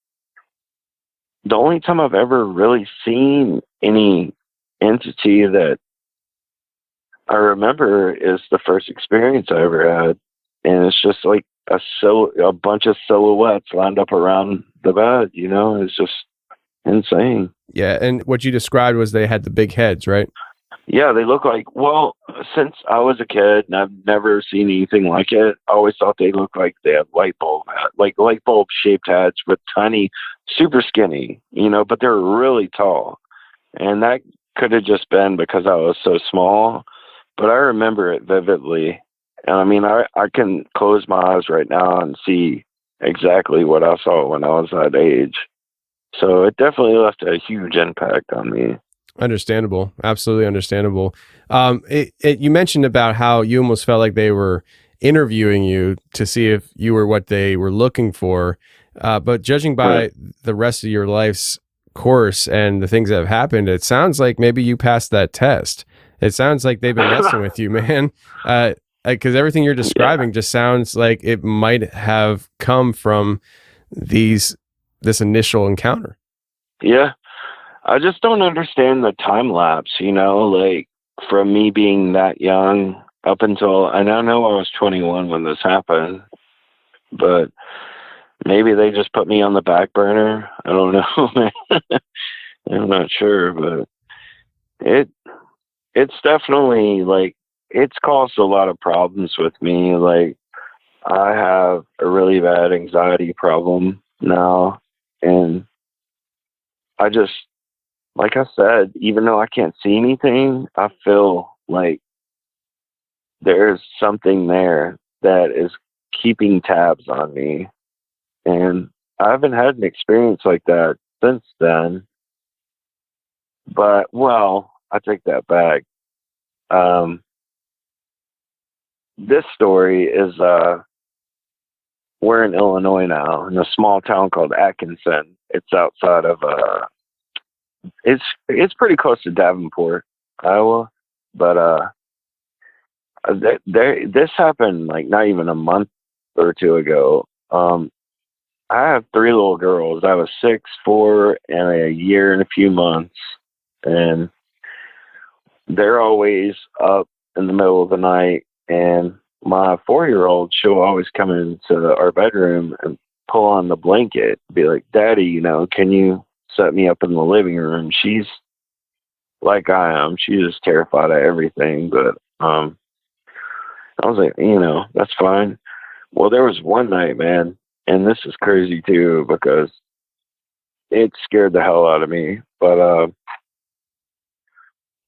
the only time I've ever really seen any entity that I remember is the first experience I ever had. And it's just like a bunch of silhouettes lined up around the bed, it's just insane. Yeah. And what you described was they had the big heads, right? Yeah, they look like, well, since I was a kid and I've never seen anything like it, I always thought they looked like they had light bulb shaped heads with tiny, super skinny, but they're really tall. And that could have just been because I was so small, but I remember it vividly. And I mean, I can close my eyes right now and see exactly what I saw when I was that age. So it definitely left a huge impact on me. Understandable. Absolutely understandable. You mentioned about how you almost felt like they were interviewing you to see if you were what they were looking for. But judging by the rest of your life's course and the things that have happened, it sounds like maybe you passed that test. It sounds like they've been messing with you, man. Because everything you're describing just sounds like it might have come from this initial encounter. Yeah. I just don't understand the time lapse, like from me being that young up until, and I know I was 21 when this happened, but maybe they just put me on the back burner. I don't know, man. I'm not sure, but it's definitely like, it's caused a lot of problems with me. Like I have a really bad anxiety problem now, and I just, like I said, even though I can't see anything, I feel like there's something there that is keeping tabs on me. And I haven't had an experience like that since then. But, well, I take that back. This story is, we're in Illinois now, in a small town called Atkinson. It's outside of, it's pretty close to Davenport, Iowa, but this happened like not even a month or two ago. I have 3 little girls. I have a 6, 4, and a year and a few months, and they're always up in the middle of the night. And my 4-year-old, she'll always come into our bedroom and pull on the blanket, be like, "Daddy, can you set me up in the living room?" She's like I am. She's just terrified of everything. But I was like, that's fine. Well, there was one night, man, and this is crazy too because it scared the hell out of me. But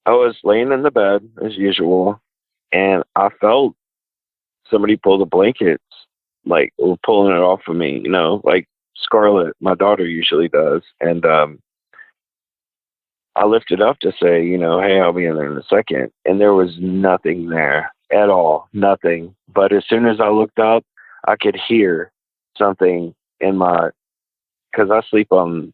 I was laying in the bed as usual, and I felt somebody pull the blankets, like pulling it off of me, like Scarlett, my daughter, usually does. And I lifted up to say, hey, I'll be in there in a second. And there was nothing there at all, nothing. But as soon as I looked up, I could hear something because I sleep on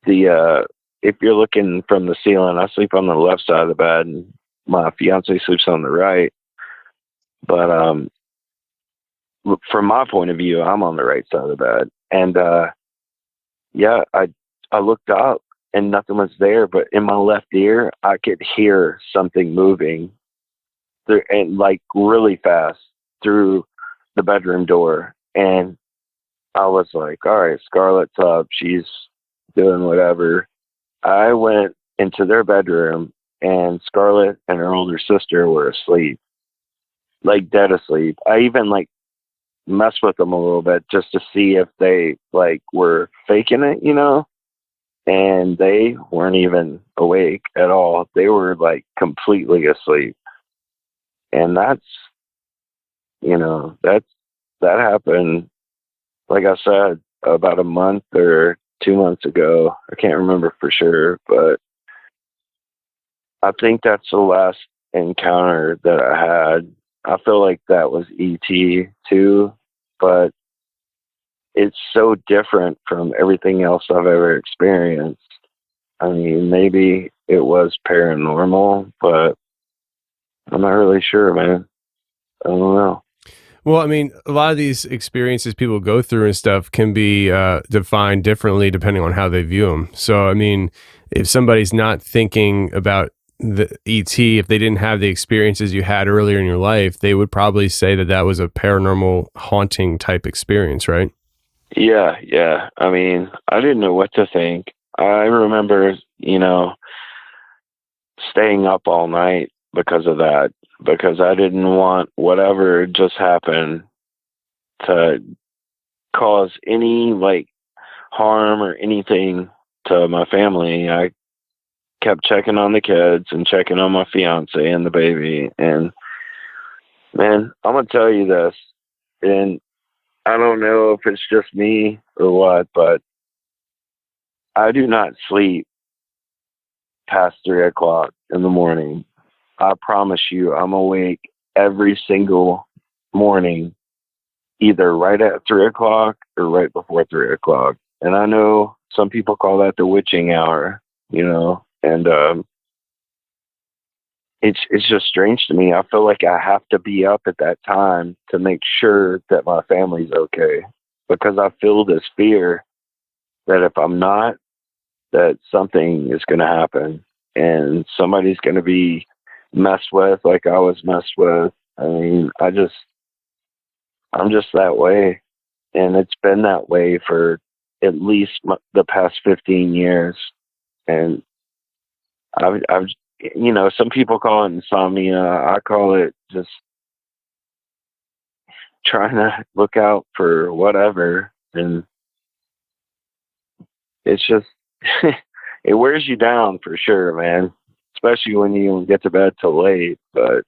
if you're looking from the ceiling, I sleep on the left side of the bed and my fiance sleeps on the right. But from my point of view, I'm on the right side of the bed. And I looked up and nothing was there, but in my left ear, I could hear something moving and like really fast through the bedroom door. And I was like, all right, Scarlett's up. She's doing whatever. I went into their bedroom and Scarlett and her older sister were asleep, like dead asleep. I even like messed with them a little bit just to see if they like were faking it, and they weren't even awake at all. They were like completely asleep. And that's, that happened, like I said, about a month or 2 months ago. I can't remember for sure, but I think that's the last encounter that I had. I feel like that was ET too, but it's so different from everything else I've ever experienced. I mean, maybe it was paranormal, but I'm not really sure, man. I don't know. Well, I mean, a lot of these experiences people go through and stuff can be defined differently depending on how they view them. So, I mean, if somebody's not thinking about the ET, if they didn't have the experiences you had earlier in your life, they would probably say that that was a paranormal haunting type experience, right? Yeah. I mean, I didn't know what to think. I remember, staying up all night because of that, because I didn't want whatever just happened to cause any harm or anything to my family. I kept checking on the kids and checking on my fiance and the baby. And man, I'm going to tell you this, and I don't know if it's just me or what, but I do not sleep past 3:00 in the morning. I promise you, I'm awake every single morning, either right at 3:00 or right before 3:00. And I know some people call that the witching hour, and it's just strange to me. I feel like I have to be up at that time to make sure that my family's okay, because I feel this fear that if I'm not, that something is going to happen and somebody's going to be messed with like I was messed with. I mean, I'm just that way. And it's been that way for at least the past 15 years. And I've, some people call it insomnia. I call it just trying to look out for whatever. And it's just, it wears you down for sure, man. Especially when you get to bed till late. But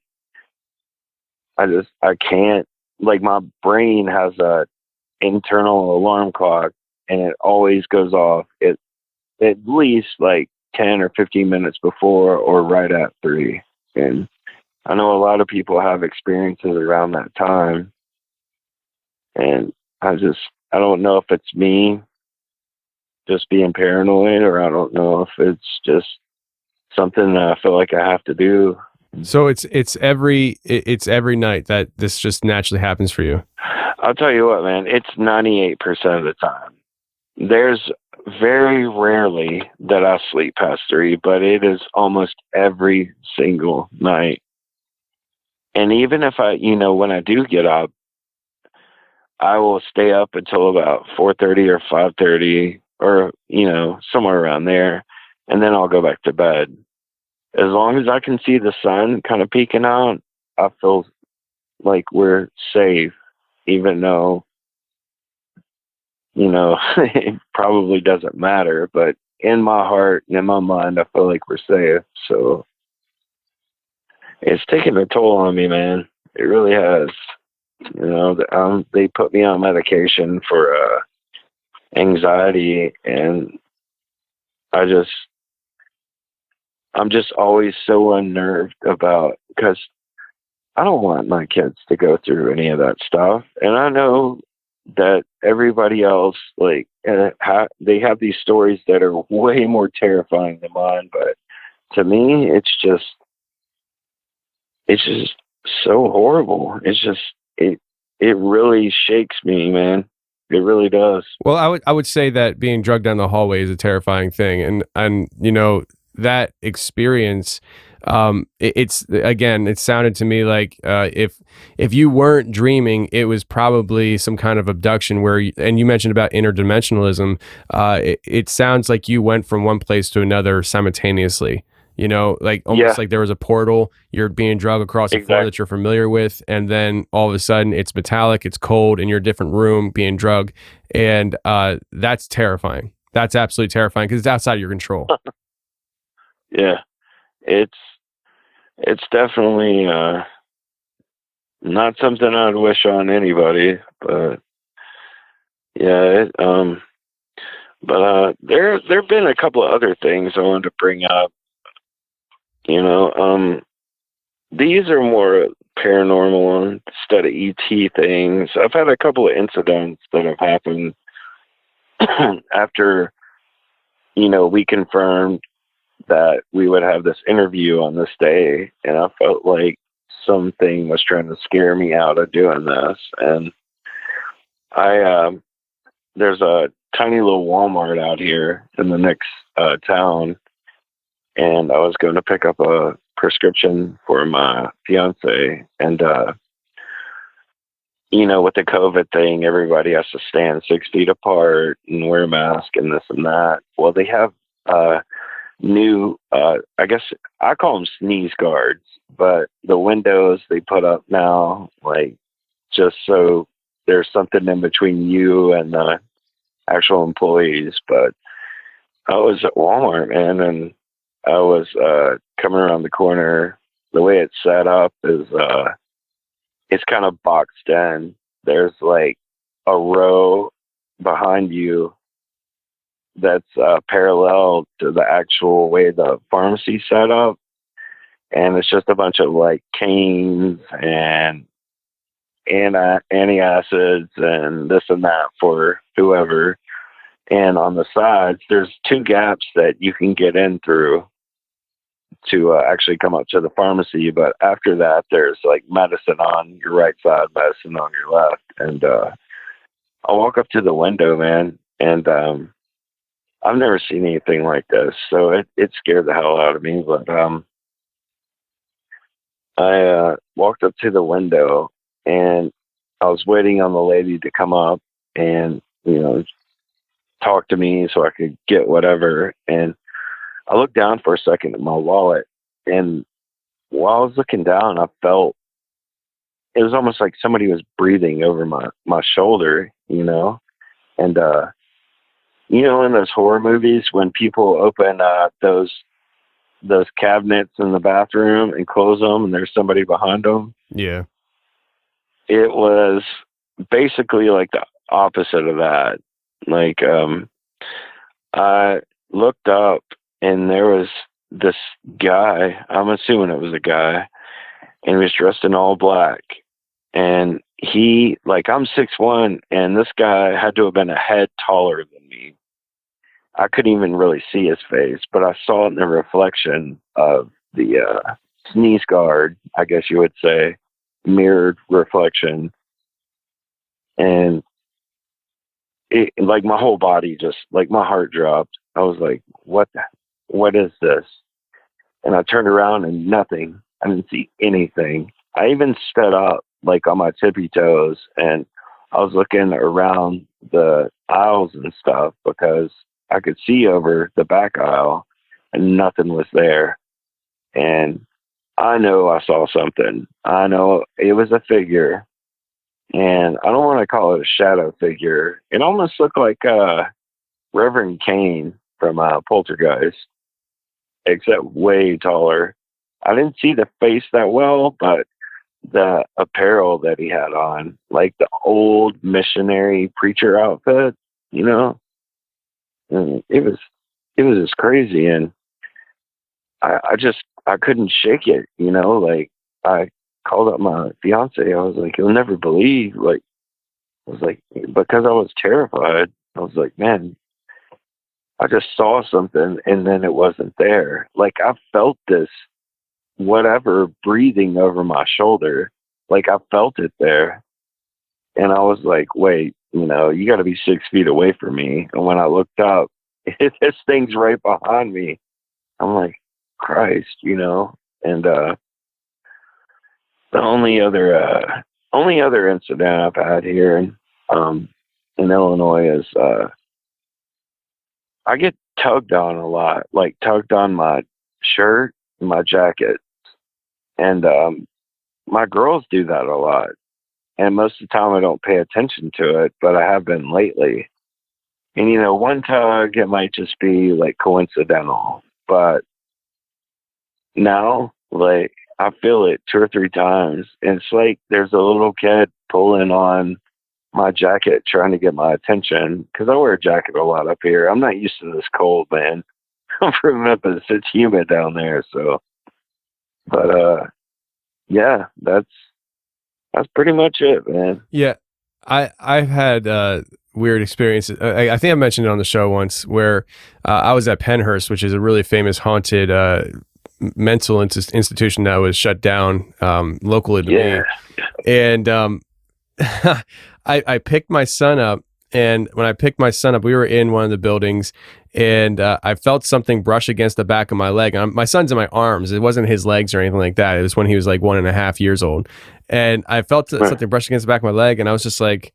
I can't, my brain has a internal alarm clock, and it always goes off at least 10 or 15 minutes before or right at 3. And I know a lot of people have experiences around that time. And I don't know if it's me just being paranoid, or I don't know if it's just something that I feel like I have to do. So it's every night that this just naturally happens for you. I'll tell you what, man, it's 98% of the time. There's very rarely that I sleep past 3, but it is almost every single night. And even if when I do get up, I will stay up until about 4:30 or 5:30 or, somewhere around there. And then I'll go back to bed. As long as I can see the sun kind of peeking out, I feel like we're safe, even though, it probably doesn't matter. But in my heart and in my mind, I feel like we're safe. So it's taking a toll on me, man. It really has. They put me on medication for anxiety, and I'm just always so unnerved because I don't want my kids to go through any of that stuff. And I know that everybody else, they have these stories that are way more terrifying than mine. But to me, it's just so horrible. It really shakes me, man. It really does. Well, I would say that being drugged down the hallway is a terrifying thing. And that experience, it sounded to me like if you weren't dreaming, it was probably some kind of abduction and you mentioned about interdimensionalism. It sounds like you went from one place to another simultaneously. Almost like there was a portal. You're being drugged across a floor that you're familiar with, and then all of a sudden it's metallic, it's cold, and you're in a different room being drugged, and that's terrifying. That's absolutely terrifying because it's outside of your control. Yeah, it's definitely not something I'd wish on anybody, but yeah, there've been a couple of other things I wanted to bring up. These are more paranormal instead of ET things. I've had a couple of incidents that have happened after, we confirmed that we would have this interview on this day, and I felt like something was trying to scare me out of doing this. And there's a tiny little Walmart out here in the next town, and I was going to pick up a prescription for my fiance, and with the COVID thing, everybody has to stand 6 feet apart and wear a mask and this and that. Well, they have new, I guess I call them sneeze guards, but the windows they put up now, like, just so there's something in between you and the actual employees. But I was at Walmart, man, and I was coming around the corner. The way it's set up is it's kind of boxed in. There's like a row behind you that's parallel to the actual way the pharmacy's set up, and it's just a bunch of like canes and antacids and this and that for whoever. And on the sides, there's 2 gaps that you can get in through to actually come up to the pharmacy. But after that, there's like medicine on your right side, medicine on your left. And I walk up to the window, man, and I've never seen anything like this. So it scared the hell out of me. But I walked up to the window, and I was waiting on the lady to come up and, talk to me so I could get whatever. And I looked down for a second at my wallet, and while I was looking down, I felt it was almost like somebody was breathing over my shoulder, and in those horror movies when people open those cabinets in the bathroom and close them and there's somebody behind them. Yeah. It was basically like the opposite of that. Like, I looked up, and there was this guy, I'm assuming it was a guy, and he was dressed in all black. And he, like, I'm 6'1", and this guy had to have been a head taller than me. I couldn't even really see his face, but I saw it in the reflection of the sneeze guard, I guess you would say, mirrored reflection. And it, like, my whole body just, like, my heart dropped. I was like, what is this? And I turned around and nothing. I didn't see anything. I even stood up, like, on my tippy toes, and I was looking around the aisles and stuff because I could see over the back aisle and nothing was there. And I know I saw something. I know it was a figure. And I don't want to call it a shadow figure. It almost looked like Reverend Kane from Poltergeist, except way taller. I didn't see the face that well, but the apparel that he had on, like the old missionary preacher outfit, and it was just crazy. And I couldn't shake it, like I called up my fiance. I was like, you'll never believe, like, I was like, because I was terrified. I was like, man, I just saw something and then it wasn't there. Like, I felt this whatever breathing over my shoulder. Like, I felt it there. And I was like, wait, you got to be 6 feet away from me. And when I looked up, this thing's right behind me. I'm like, Christ, and the only other incident I've had here in Illinois is I get tugged on a lot, like tugged on my shirt and my jacket. And my girls do that a lot. And most of the time I don't pay attention to it, but I have been lately. And, one tug, it might just be like coincidental. But now, like, I feel it 2 or 3 times. And it's like there's a little kid pulling on my jacket trying to get my attention, because I wear a jacket a lot up here. I'm not used to this cold, man. I'm from Memphis. It's humid down there. So, but yeah, that's pretty much it, man. Yeah, I've had weird experiences. I think I mentioned it on the show once where I was at Pennhurst, which is a really famous haunted mental institution that was shut down locally to me. And I picked my son up, and when I picked my son up, we were in one of the buildings, and I felt something brush against the back of my leg. My son's in my arms. It wasn't his legs or anything like that. It was when he was like 1.5 years old. And I felt something brush against the back of my leg, and I was just like,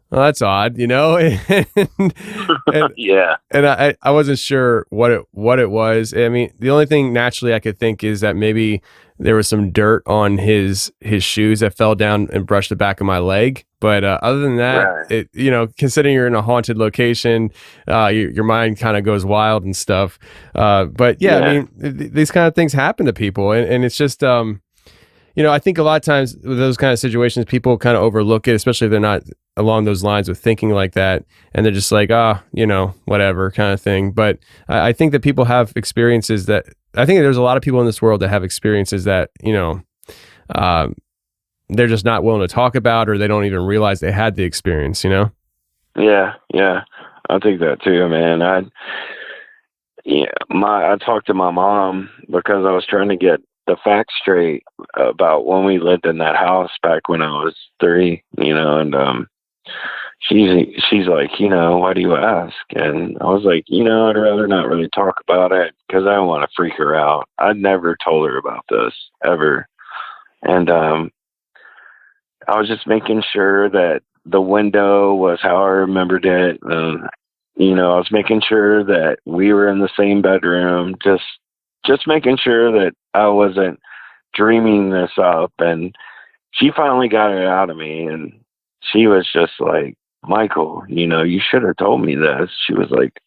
well, that's odd, you know? and Yeah. And I wasn't sure what it was. I mean, the only thing naturally I could think is that maybe there was some dirt on his shoes that fell down and brushed the back of my leg. But other than that, it, you know, considering you're in a haunted location, your mind kind of goes wild and stuff. But yeah, I mean, these kind of things happen to people, and it's just, you know, I think a lot of times with those kind of situations, people kind of overlook it, especially if they're not along those lines with thinking like that, and they're just like, you know, whatever kind of thing. But I think that people have experiences that, I think there's a lot of people in this world that have experiences that, you know, they're just not willing to talk about, or they don't even realize they had the experience, you know? Yeah. I think that too, man. I talked to my mom because I was trying to get the facts straight about when we lived in that house back when I was 3, you know, and she's like, you know, why do you ask? And I was like, you know, I'd rather not really talk about it because I don't want to freak her out. I'd never told her about this ever. And I was just making sure that the window was how I remembered it. You know, I was making sure that we were in the same bedroom, just making sure that I wasn't dreaming this up. And she finally got it out of me, and she was just like, Michael, you know, you should have told me this. She was like,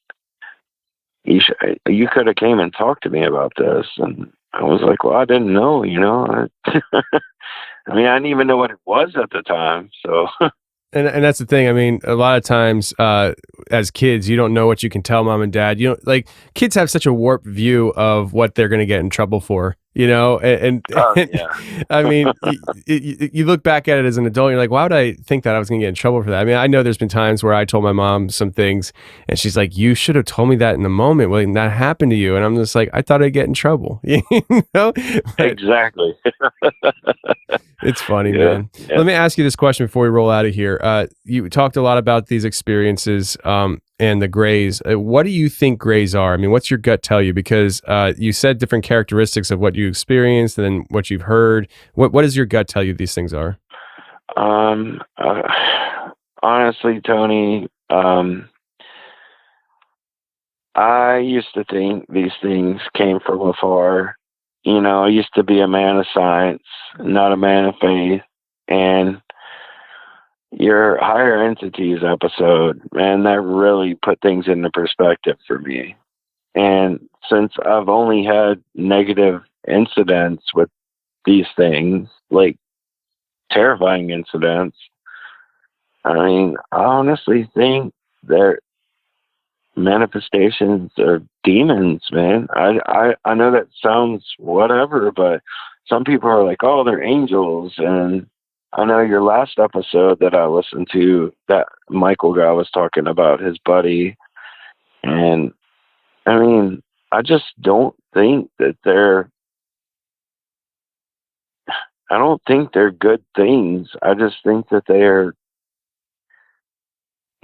you could have came and talked to me about this. And I was like, well, I didn't know, you know. I mean, I didn't even know what it was at the time. So, and that's the thing. I mean, a lot of times as kids, you don't know what you can tell mom and dad. You know, like kids have such a warped view of what they're going to get in trouble for, you know? And I mean, you look back at it as an adult, you're like, why would I think that I was going to get in trouble for that? I mean, I know there's been times where I told my mom some things and she's like, you should have told me that in the moment when that happened to you. And I'm just like, I thought I'd get in trouble, you know? Exactly. It's funny, man. Yeah. Let me ask you this question before we roll out of here. You talked a lot about these experiences and the grays. What do you think grays are? I mean, what's your gut tell you? Because you said different characteristics of what you experienced and then what you've heard. What does your gut tell you these things are? Honestly, Tony, I used to think these things came from afar. You know, I used to be a man of science, not a man of faith. And your higher entities episode, man, that really put things into perspective for me. And since I've only had negative incidents with these things, like terrifying incidents, I mean, I honestly think they're manifestations of demons, man. I know that sounds whatever, but some people are like, oh, they're angels. And I know your last episode that I listened to, that Michael guy was talking about his buddy. And I mean, I just don't think that I don't think they're good things. I just think that they're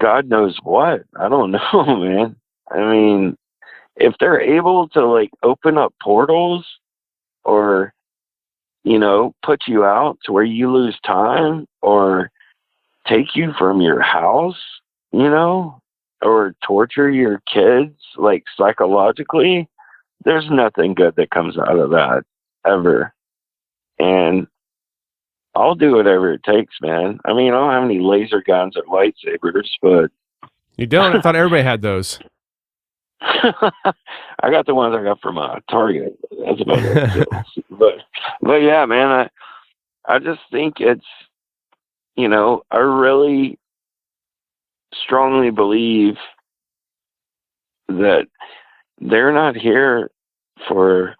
God knows what. I don't know, man. I mean, if they're able to like open up portals or, you know, put you out to where you lose time or take you from your house, you know, or torture your kids like psychologically, there's nothing good that comes out of that ever. And I'll do whatever it takes, man. I mean, I don't have any laser guns or lightsabers, but... You don't? I thought everybody had those. I got the ones I got from Target. That's about it. But yeah, man, I just think it's, I really strongly believe that they're not here to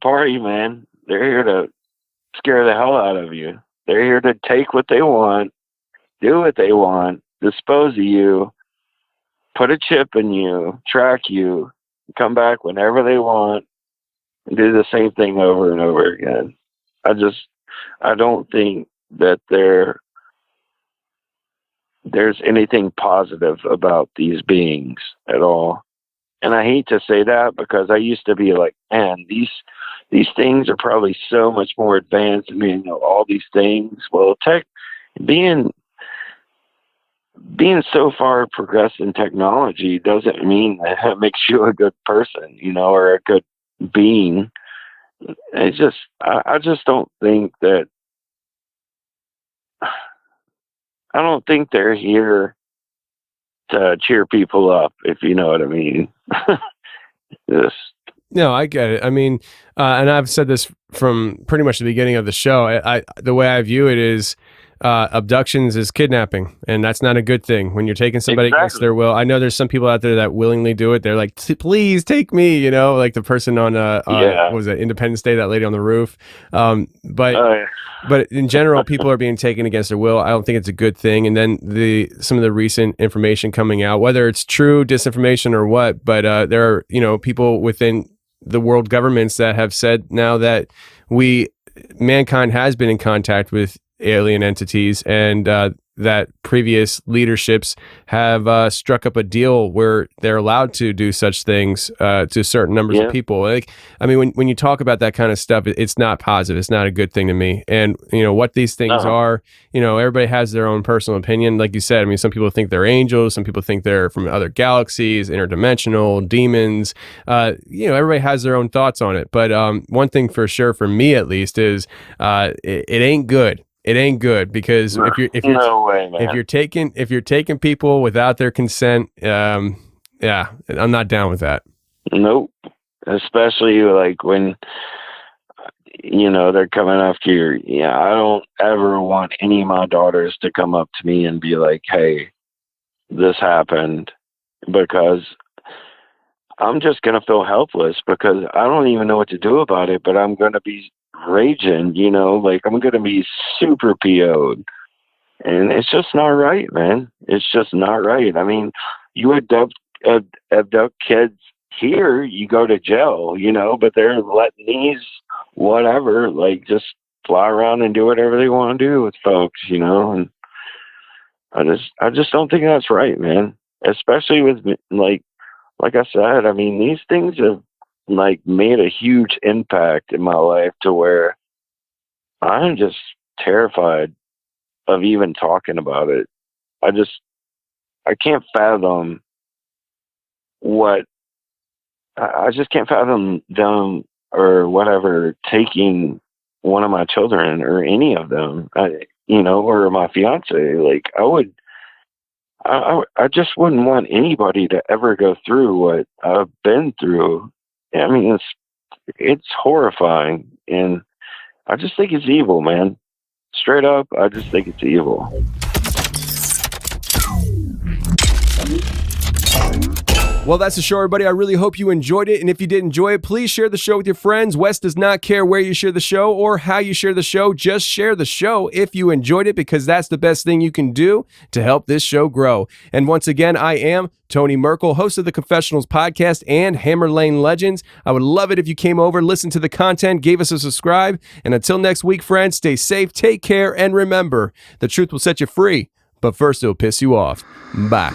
party, man. They're here to scare the hell out of you. They're here to take what they want, do what they want, dispose of you, put a chip in you, track you, come back whenever they want, and do the same thing over and over again. I don't think that there's anything positive about these beings at all. And I hate to say that because I used to be like, man, these things are probably so much more advanced than me, all these things. Well, being so far progressed in technology doesn't mean that it makes you a good person, or a good being. I just don't think that. I don't think they're here to cheer people up, if you know what I mean. No, I get it. I mean, and I've said this from pretty much the beginning of the show. The way I view it is abductions is kidnapping, and that's not a good thing when you're taking somebody against their will. I know there's some people out there that willingly do it. They're like, please take me, like the person on what was it, Independence Day, that lady on the roof. But in general, people are being taken against their will. I don't think it's a good thing. And then some of the recent information coming out, whether it's true disinformation or what, but there are people within the world governments that have said now that mankind has been in contact with alien entities, and that previous leaderships have struck up a deal where they're allowed to do such things to certain numbers of people. When you talk about that kind of stuff, it's not positive. It's not a good thing to me. And what these things are, everybody has their own personal opinion. Like you said, some people think they're angels, some people think they're from other galaxies, interdimensional, demons. Everybody has their own thoughts on it. But one thing for sure, for me at least, is it ain't good. It ain't good because if you're taking people without their consent, I'm not down with that. Nope. Especially like when they're coming after you. I don't ever want any of my daughters to come up to me and be like, "Hey, this happened," because I'm just gonna feel helpless because I don't even know what to do about it. But I'm gonna be raging, I'm gonna be super PO'd, and it's just not right, man. It's just not right. You abduct kids here, you go to jail, but they're letting these whatever just fly around and do whatever they want to do with folks, and I just don't think that's right, man. Especially with like I said, these things have made a huge impact in my life to where I'm just terrified of even talking about it. I can't fathom I just can't fathom them or whatever taking one of my children or any of them, or my fiance. I just wouldn't want anybody to ever go through what I've been through. It's horrifying, and I just think it's evil, man. Straight up, I just think it's evil. Well, that's the show, everybody. I really hope you enjoyed it. And if you did enjoy it, please share the show with your friends. Wes does not care where you share the show or how you share the show. Just share the show if you enjoyed it, because that's the best thing you can do to help this show grow. And once again, I am Tony Merkel, host of the Confessionals podcast and Hammer Lane Legends. I would love it if you came over, listened to the content, gave us a subscribe. And until next week, friends, stay safe, take care, and remember, the truth will set you free, but first it'll piss you off. Bye.